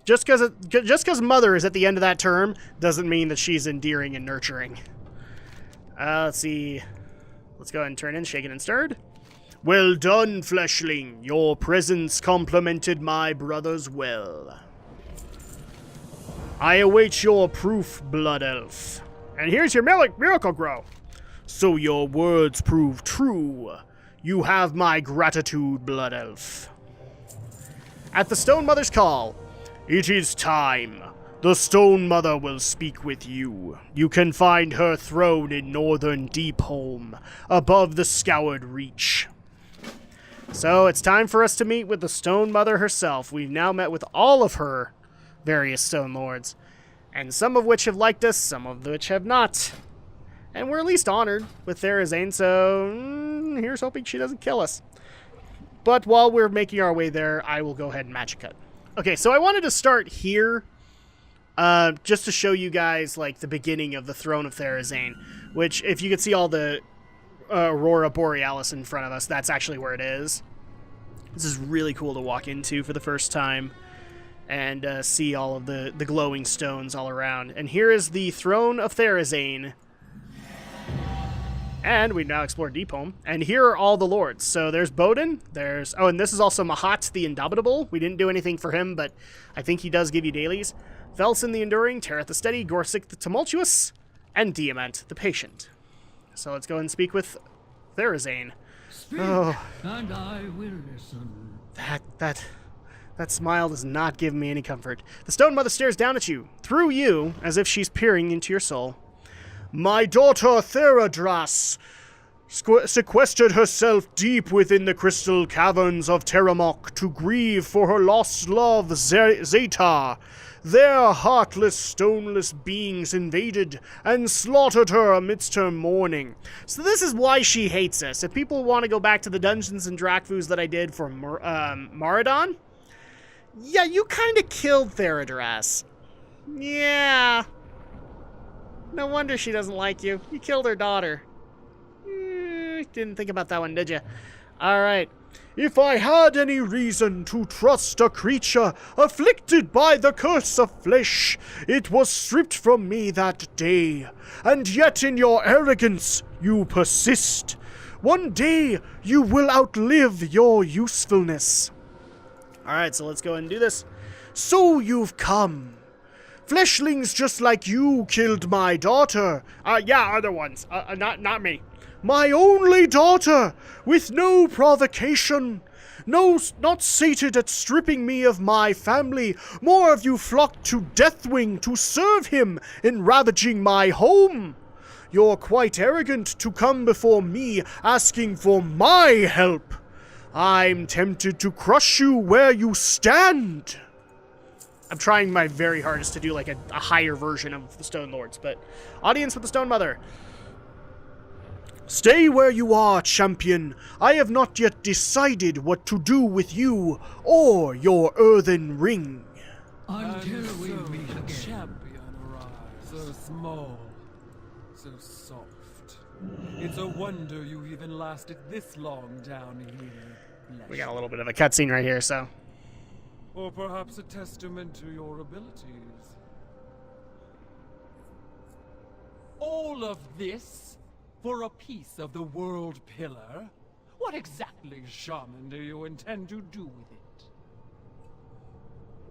Just because Mother is at the end of that term doesn't mean that she's endearing and nurturing. Let's see. Let's go ahead and turn in Shaken and Stirred. Well done, Fleshling. Your presence complimented my brothers well. I await your proof, Blood Elf. And here's your miracle grow. So your words prove true. You have my gratitude, Blood Elf. At the Stonemother's call, it is time. The Stonemother will speak with you. You can find her throne in northern Deepholm, above the Scoured Reach. So it's time for us to meet with the Stonemother herself. We've now met with all of her various Stone Lords, and some of which have liked us, some of which have not. And we're at least honored with Therizane, so here's hoping she doesn't kill us. But while we're making our way there, I will go ahead and magic cut. Okay, so I wanted to start here, just to show you guys, like, the beginning of the Throne of Therizane, which, if you could see all the Aurora Borealis in front of us, that's actually where it is. This is really cool to walk into for the first time, and see all of the glowing stones all around. And here is the Throne of Therizane. And we now explore Deepholm. And here are all the lords. So there's Bowden. There's... Oh, and this is also Mahat the Indomitable. We didn't do anything for him, but I think he does give you dailies. Velson the Enduring, Tereth the Steady, Gorsek the Tumultuous, and Diamant the Patient. So let's go and speak with Therizane. Speak, and I will listen. That smile does not give me any comfort. The Stonemother stares down at you, through you, as if she's peering into your soul. My daughter Theradras sequestered herself deep within the crystal caverns of Terramok to grieve for her lost love, Zeta. Their heartless, stoneless beings invaded and slaughtered her amidst her mourning. So this is why she hates us. If people want to go back to the dungeons and Drakfus that I did for Maradon, yeah, you kind of killed Theradras. Yeah. No wonder she doesn't like you. You killed her daughter. Didn't think about that one, did you? Alright. If I had any reason to trust a creature afflicted by the curse of flesh, it was stripped from me that day. And yet in your arrogance, you persist. One day, you will outlive your usefulness. Alright, so let's go ahead and do this. So you've come. Fleshlings just like you killed my daughter. Yeah, other ones. Not me. My only daughter, with no provocation. Not sated at stripping me of my family, more of you flocked to Deathwing to serve him in ravaging my home. You're quite arrogant to come before me asking for my help. I'm tempted to crush you where you stand. I'm trying my very hardest to do like a higher version of the Stone Lords, but audience with the Stonemother. Stay where you are, champion. I have not yet decided what to do with you or your earthen ring. Until we meet again. Champion arrives, so small, so soft. It's a wonder you even lasted this long down here. We got a little bit of a cutscene right here, so. Or perhaps a testament to your abilities. All of this for a piece of the world pillar? What exactly, shaman, do you intend to do with it?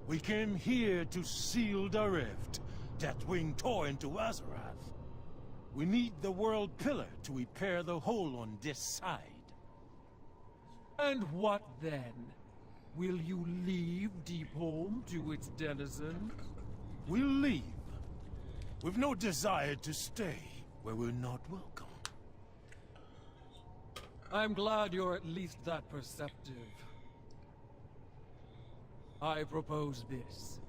We came here to seal the rift that wing tore into Azeroth. We need the world pillar to repair the hole on this side. And what then? Will you leave Deepholm to its denizen? We'll leave. We've no desire to stay where we're not welcome. I'm glad you're at least that perceptive. I propose this.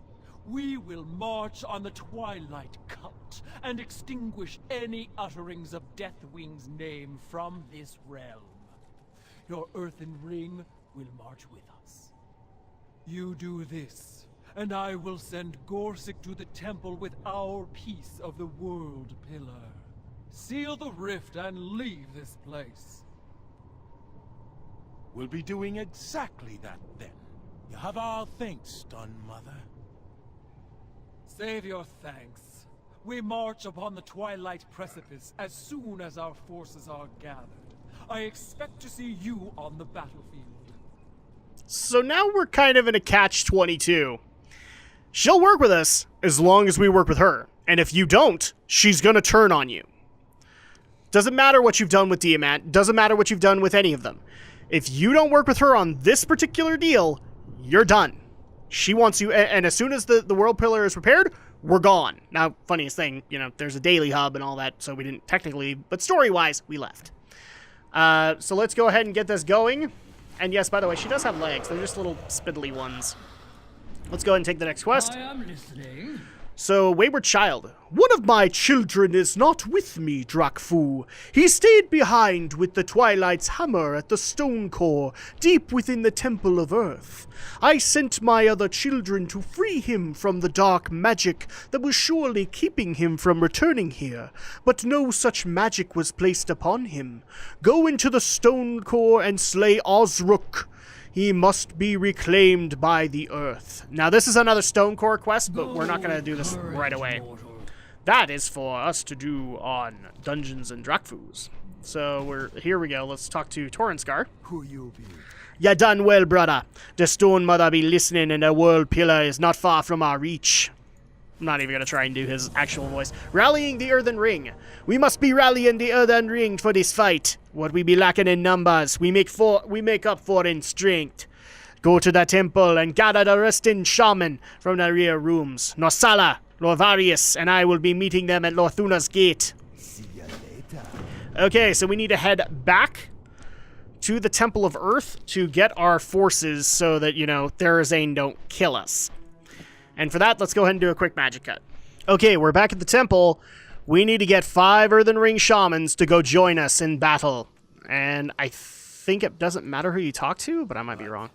We will march on the Twilight Cult and extinguish any utterings of Deathwing's name from this realm. Your earthen ring will march with us. You do this, and I will send Gorsic to the temple with our piece of the world pillar. Seal the rift and leave this place. We'll be doing exactly that then. You have our thanks, Stonemother. Save your thanks. We march upon the Twilight Precipice as soon as our forces are gathered. I expect to see you on the battlefield. So now we're kind of in a catch-22. She'll work with us as long as we work with her. And if you don't, she's gonna turn on you. Doesn't matter what you've done with Diamant. Doesn't matter what you've done with any of them. If you don't work with her on this particular deal, you're done. She wants you, and as soon as the world pillar is repaired, we're gone. Now, funniest thing, you know, there's a daily hub and all that, so we didn't technically, but story-wise, we left. So let's go ahead and get this going. And yes, by the way, she does have legs. They're just little spindly ones. Let's go ahead and take the next quest. I am listening. So, Wayward Child. One of my children is not with me, Drakfu. He stayed behind with the Twilight's hammer at the stone core, deep within the Temple of Earth. I sent my other children to free him from the dark magic that was surely keeping him from returning here, but no such magic was placed upon him. Go into the stone core and slay Osrook. He must be reclaimed by the earth. Now, this is another Stone Core quest, but we're not going to do this right away. That is for us to do on Dungeons and Drakfus. So, here we go. Let's talk to Torrenscar. Who you be? Ya done well, brother. The Stonemother be listening, and the world pillar is not far from our reach. I'm not even going to try and do his actual voice. Rallying the Earthen Ring. We must be rallying the Earthen Ring for this fight. What we be lacking in numbers, we make up for in strength. Go to the temple and gather the resting shaman from the rear rooms. Norsala, Lorvarius, and I will be meeting them at Lorthuna's gate. See ya later. Okay, so we need to head back to the Temple of Earth to get our forces so that, you know, Therazane don't kill us. And for that, let's go ahead and do a quick magic cut. Okay, we're back at the temple. We need to get 5 Earthen Ring Shamans to go join us in battle. And I think it doesn't matter who you talk to, but I might be wrong.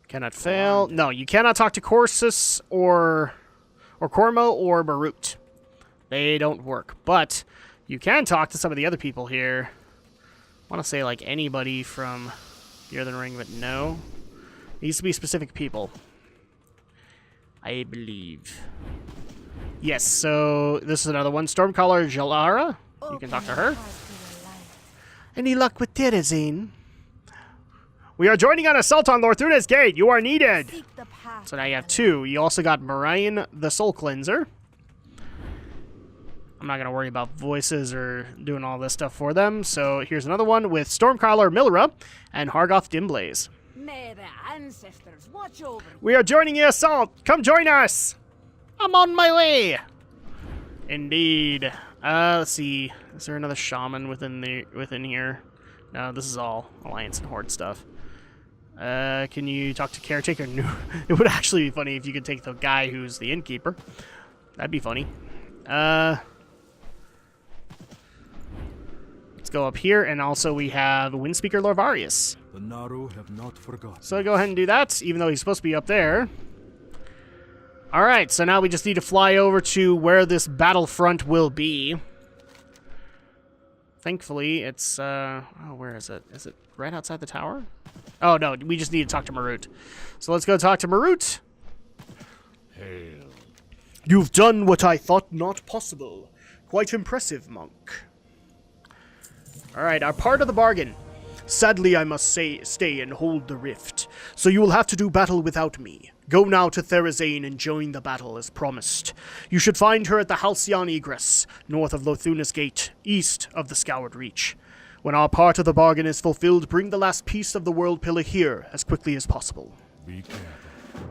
Cannot fail. No, you cannot talk to Corsus or Cormo or Barut. They don't work. But you can talk to some of the other people here. I want to say like anybody from the Earthen Ring, but no. It needs to be specific people, I believe. Yes, so this is another one. Stormcaller Jalara. You can talk to her. Any luck with Therazane? We are joining an assault on Lorthuna's gate. You are needed. So now you have 2. You also got Marion the Soul Cleanser. I'm not going to worry about voices or doing all this stuff for them. So here's another one with Stormcaller Milra and Hargoth Dimblaze. May the ancestors watch over you. We are joining the assault. Come join us. I'm on my way. Indeed. Let's see. Is there another shaman within here? No, this is all Alliance and Horde stuff. Can you talk to Caretaker? No. It would actually be funny if you could take the guy who's the innkeeper. That'd be funny. Let's Let's go up here, and also we have Windspeaker Lorvarius. The Naru have not forgotten. So go ahead and do that, even though he's supposed to be up there. Alright, so now we just need to fly over to where this battlefront will be. Thankfully, it's, oh, where is it? Is it right outside the tower? Oh, no, we just need to talk to Marut. So let's go talk to Marut. Hail. You've done what I thought not possible. Quite impressive, monk. Alright, our part of the bargain. Sadly, I must stay and hold the rift, so you will have to do battle without me. Go now to Therazane and join the battle as promised. You should find her at the Halcyon Egress, north of Lothuna's Gate, east of the Scoured Reach. When our part of the bargain is fulfilled, bring the last piece of the World Pillar here as quickly as possible. Be careful.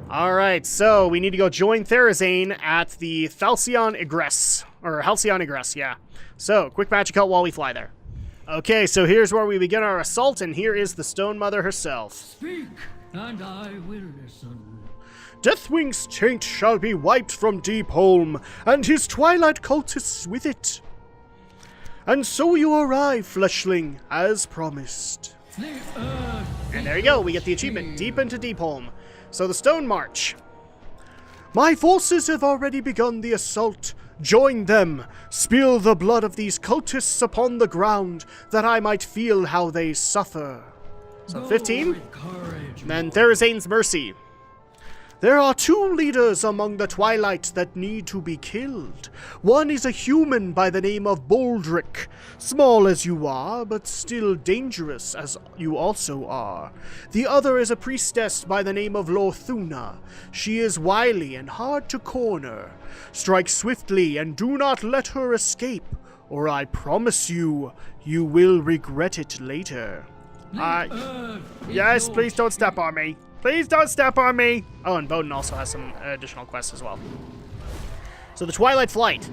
Alright, so we need to go join Therazane at the Halcyon Egress. Or Halcyon Egress, yeah. So, quick magic out while we fly there. Okay, so here's where we begin our assault, and here is the Stonemother herself. Speak, and I will listen. Deathwing's taint shall be wiped from Deepholm, and his twilight cultists with it. And so you arrive, fleshling, as promised. The earth. And there you go, we get the achievement, Deep into Deepholm. So the Stone March. My forces have already begun the assault. Join them. Spill the blood of these cultists upon the ground, that I might feel how they suffer. So 15. Then Therazane's Mercy. There are 2 leaders among the Twilight that need to be killed. One is a human by the name of Drak, small as you are, but still dangerous as you also are. The other is a priestess by the name of Lothuna. She is wily and hard to corner. Strike swiftly and do not let her escape, or I promise you, you will regret it later. Yes, please don't step on me. Please don't step on me! Oh, and Bowden also has some additional quests as well. So the Twilight Flight.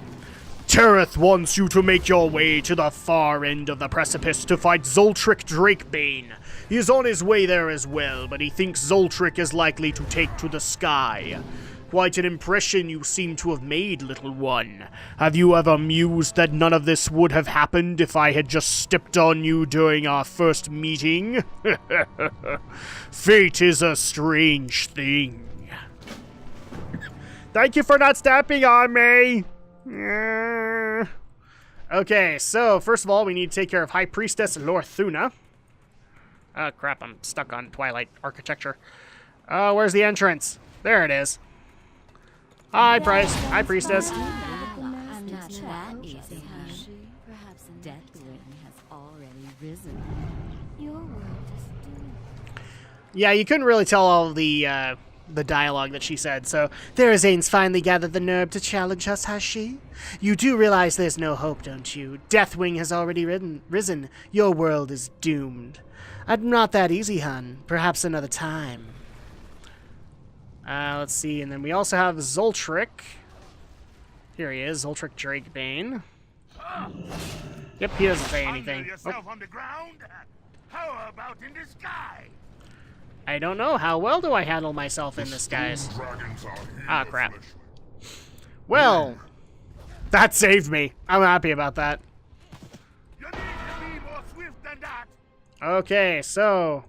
Tereth wants you to make your way to the far end of the precipice to fight Zoltric Drakebane. He is on his way there as well, but he thinks Zoltric is likely to take to the sky. Quite an impression you seem to have made, little one. Have you ever mused that none of this would have happened if I had just stepped on you during our first meeting? Fate is a strange thing. Thank you for not stepping on me! Okay, so first of all, we need to take care of High Priestess Lothuna. Oh crap, I'm stuck on Twilight architecture. Where's the entrance? There it is. Hi, Priestess. I'm not that easy, huh? Perhaps Deathwing has already risen. Your world is doomed. Yeah, you couldn't really tell all the dialogue that she said, so Therazane's finally gathered the nerve to challenge us, has she? You do realize there's no hope, don't you? Deathwing has already risen. Your world is doomed. I'm not that easy, hun. Perhaps another time. Let's see, and then we also have Zoltric. Here he is, Zoltric Drakebane. Yep, he doesn't say anything. Yourself on the ground? How about in the sky? I don't know. How well do I handle myself in the skies? Dragons are Ah, crap. Well, that saved me. I'm happy about that. You need to be more swift than that. Okay, so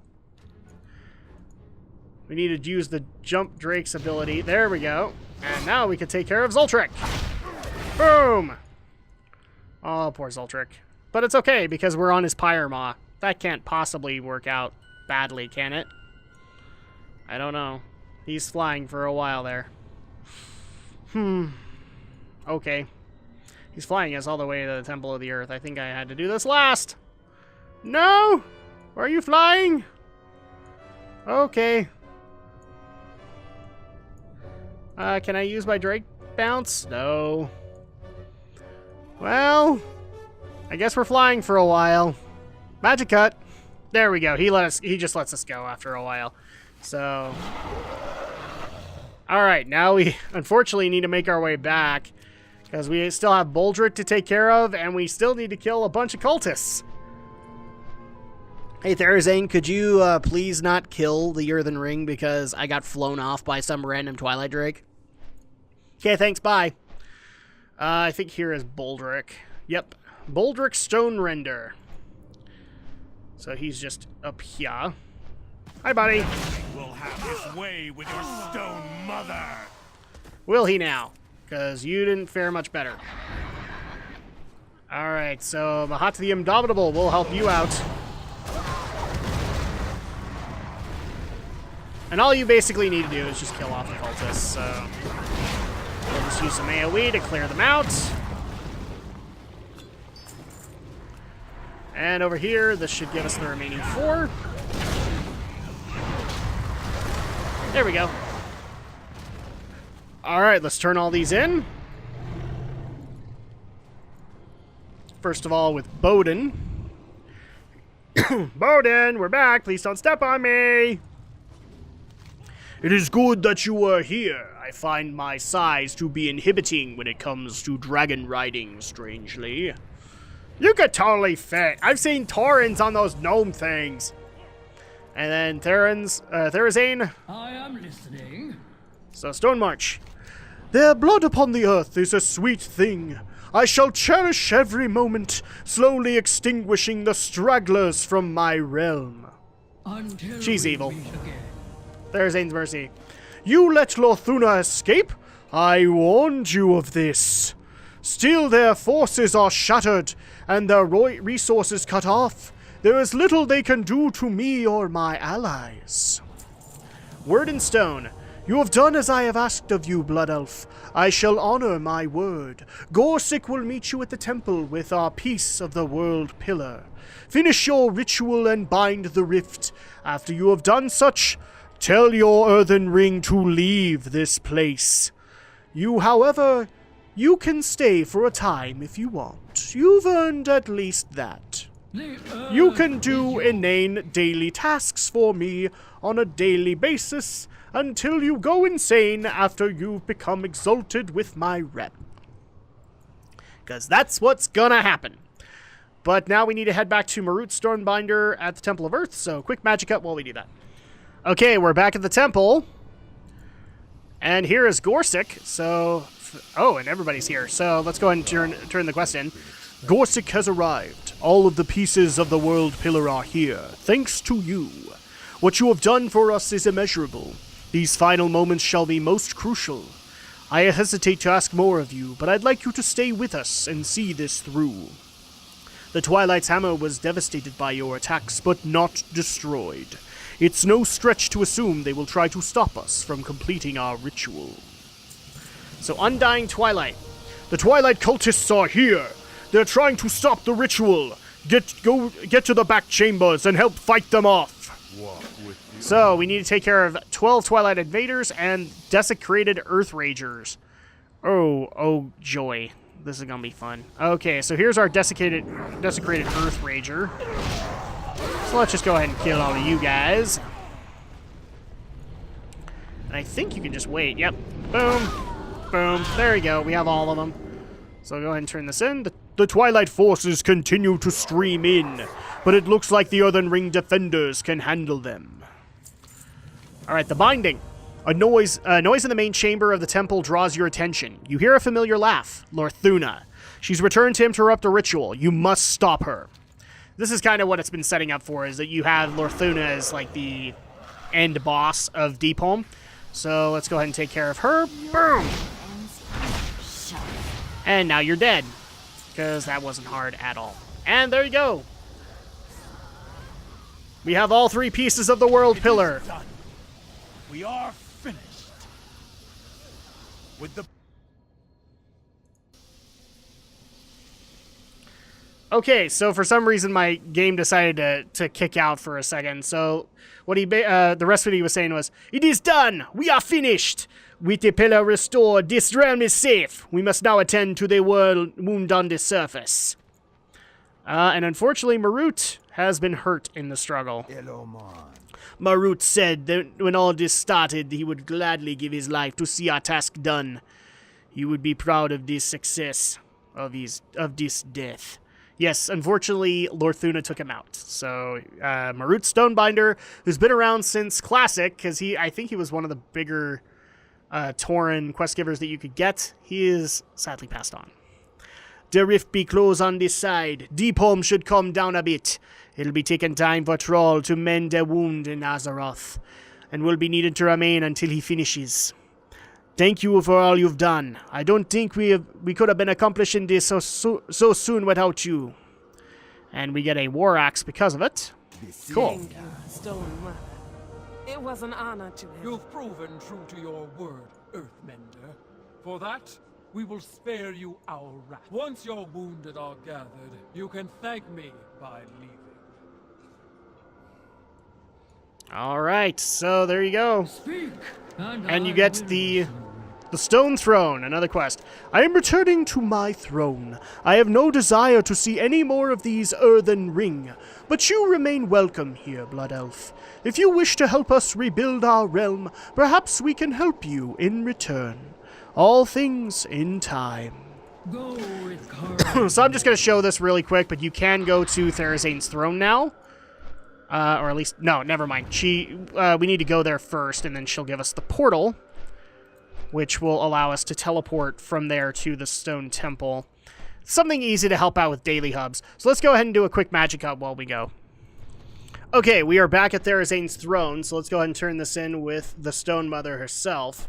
we need to use the Jump Drake's ability. There we go. And now we can take care of Zoltric. Boom! Oh, poor Zoltric. But it's okay, because we're on his Pyre Maw. That can't possibly work out badly, can it? I don't know. He's flying for a while there. Okay. He's flying us all the way to the Temple of the Earth. I think I had to do this last. No! Are you flying? Okay. Can I use my Drake bounce? No. Well, I guess we're flying for a while. Magic cut. There we go. He just lets us go after a while. So, all right, now we unfortunately need to make our way back because we still have Boldrick to take care of, and we still need to kill a bunch of cultists. Hey, Therazane, could you please not kill the Earthen Ring because I got flown off by some random Twilight Drake? Okay, thanks, bye. I think here is Boldrick. Yep, Boldrick Stone Render. So he's just up here. Hi, buddy. Will have his way with your stone mother. Will he now? Because you didn't fare much better. Alright, so Mahat the Indomitable will help you out. And all you basically need to do is just kill off the cultists, so... We'll just use some AoE to clear them out. And over here, this should give us the remaining 4. There we go. Alright, let's turn all these in. First of all, with Bowden. Bowden, we're back. Please don't step on me. It is good that you are here. I find my size to be inhibiting when it comes to dragon riding, strangely. You could totally fit. I've seen Taurens on those gnome things. And then Therazane. I am listening. So, Stone March. Their blood upon the earth is a sweet thing. I shall cherish every moment, slowly extinguishing the stragglers from my realm. Until She's we evil. meet again. There's Zane's Mercy. You let Lorthuna escape? I warned you of this. Still their forces are shattered, and their resources cut off. There is little they can do to me or my allies. Word in stone. You have done as I have asked of you, Blood Elf. I shall honor my word. Gorsick will meet you at the temple with our piece of the world pillar. Finish your ritual and bind the rift. After you have done such, tell your earthen ring to leave this place. You, however, you can stay for a time if you want. You've earned at least that. You can do inane daily tasks for me on a daily basis until you go insane after you've become exalted with my rep. Because that's what's gonna happen. But now we need to head back to Marut Stormbinder at the Temple of Earth, so quick magic up while we do that. Okay, we're back at the temple. And here is Gorsick, so... Oh, and everybody's here, so let's go ahead and turn the quest in. Gorsick has arrived. All of the pieces of the world pillar are here, thanks to you. What you have done for us is immeasurable. These final moments shall be most crucial. I hesitate to ask more of you, but I'd like you to stay with us and see this through. The Twilight's hammer was devastated by your attacks, but not destroyed. It's no stretch to assume they will try to stop us from completing our ritual. So, Undying Twilight. The Twilight cultists are here. They're trying to stop the ritual. Get to the back chambers and help fight them off. So, we need to take care of 12 Twilight Invaders and Desecrated Earth Ragers. Oh, joy. This is gonna be fun. Okay, so here's our Desecrated Earth Rager. So let's just go ahead and kill all of you guys. And I think you can just wait. Yep. Boom. Boom. There we go. We have all of them. So go ahead and turn this in. The Twilight forces continue to stream in, but it looks like the Earthen Ring defenders can handle them. Alright, the binding. A noise in the main chamber of the temple draws your attention. You hear a familiar laugh. Lorthuna. She's returned to interrupt the ritual. You must stop her. This is kind of what it's been setting up for, is that you have Lorthuna as like the end boss of Deepholm. So let's go ahead and take care of her. Boom! And now you're dead. Because that wasn't hard at all. And there you go. We have all 3 pieces of the world pillar. Done. We are finished. With the... Okay, so for some reason my game decided to kick out for a second. So what the rest of what he was saying was, "It is done. We are finished. With the pillar restored, this realm is safe. We must now attend to the wound on the surface." And unfortunately, Marut has been hurt in the struggle. Marut said that when all this started, he would gladly give his life to see our task done. He would be proud of this success, of this death. Yes, unfortunately, Lorthuna took him out. So, Marut Stonebinder, who's been around since Classic, because I think he was one of the bigger Tauren quest givers that you could get, he is sadly passed on. The rift be closed on this side. Deepholm should come down a bit. It'll be taking time for Troll to mend a wound in Azeroth, and will be needed to remain until he finishes. Thank you for all you've done. I don't think we could have been accomplishing this so soon without you. And we get a war axe because of it. Cool. Thank you, Stonemother. It was an honor to have... You've proven true to your word, Earthmender. For that, we will spare you our wrath. Once your wounded are gathered, you can thank me by leaving. Alright, so there you go. Speak, And you get the Stone Throne, another quest. I am returning to my throne. I have no desire to see any more of these earthen ring, but you remain welcome here, Blood Elf. If you wish to help us rebuild our realm, perhaps we can help you in return. All things in time. Go with courage. So I'm just going to show this really quick, but you can go to Therazane's throne now. Or at least, no, never mind. We need to go there first, and then she'll give us the portal, which will allow us to teleport from there to the Stone Temple. Something easy to help out with daily hubs. So let's go ahead and do a quick magic hub while we go. Okay, we are back at Therazane's throne, so let's go ahead and turn this in with the Stonemother herself.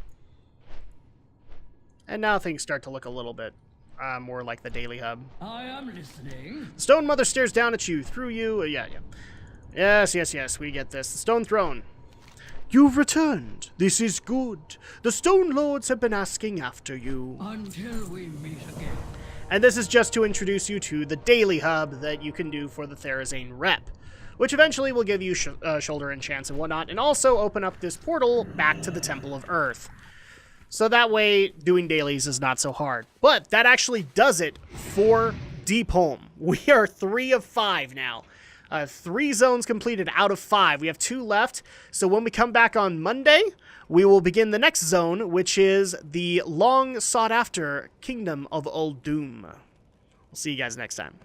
And now things start to look a little bit more like the daily hub. I am listening. Stonemother stares down at you, through you, yeah. Yes, we get this. The Stone Throne. You've returned. This is good. The Stone Lords have been asking after you. Until we meet again. And this is just to introduce you to the daily hub that you can do for the Therazane rep, which eventually will give you shoulder enchants and whatnot, and also open up this portal back to the Temple of Earth. So that way, doing dailies is not so hard. But that actually does it for Deepholm. We are 3 of 5 now. 3 zones completed out of 5. We have 2 left. So when we come back on Monday, we will begin the next zone, which is the long sought after Kingdom of Uldum. We'll see you guys next time.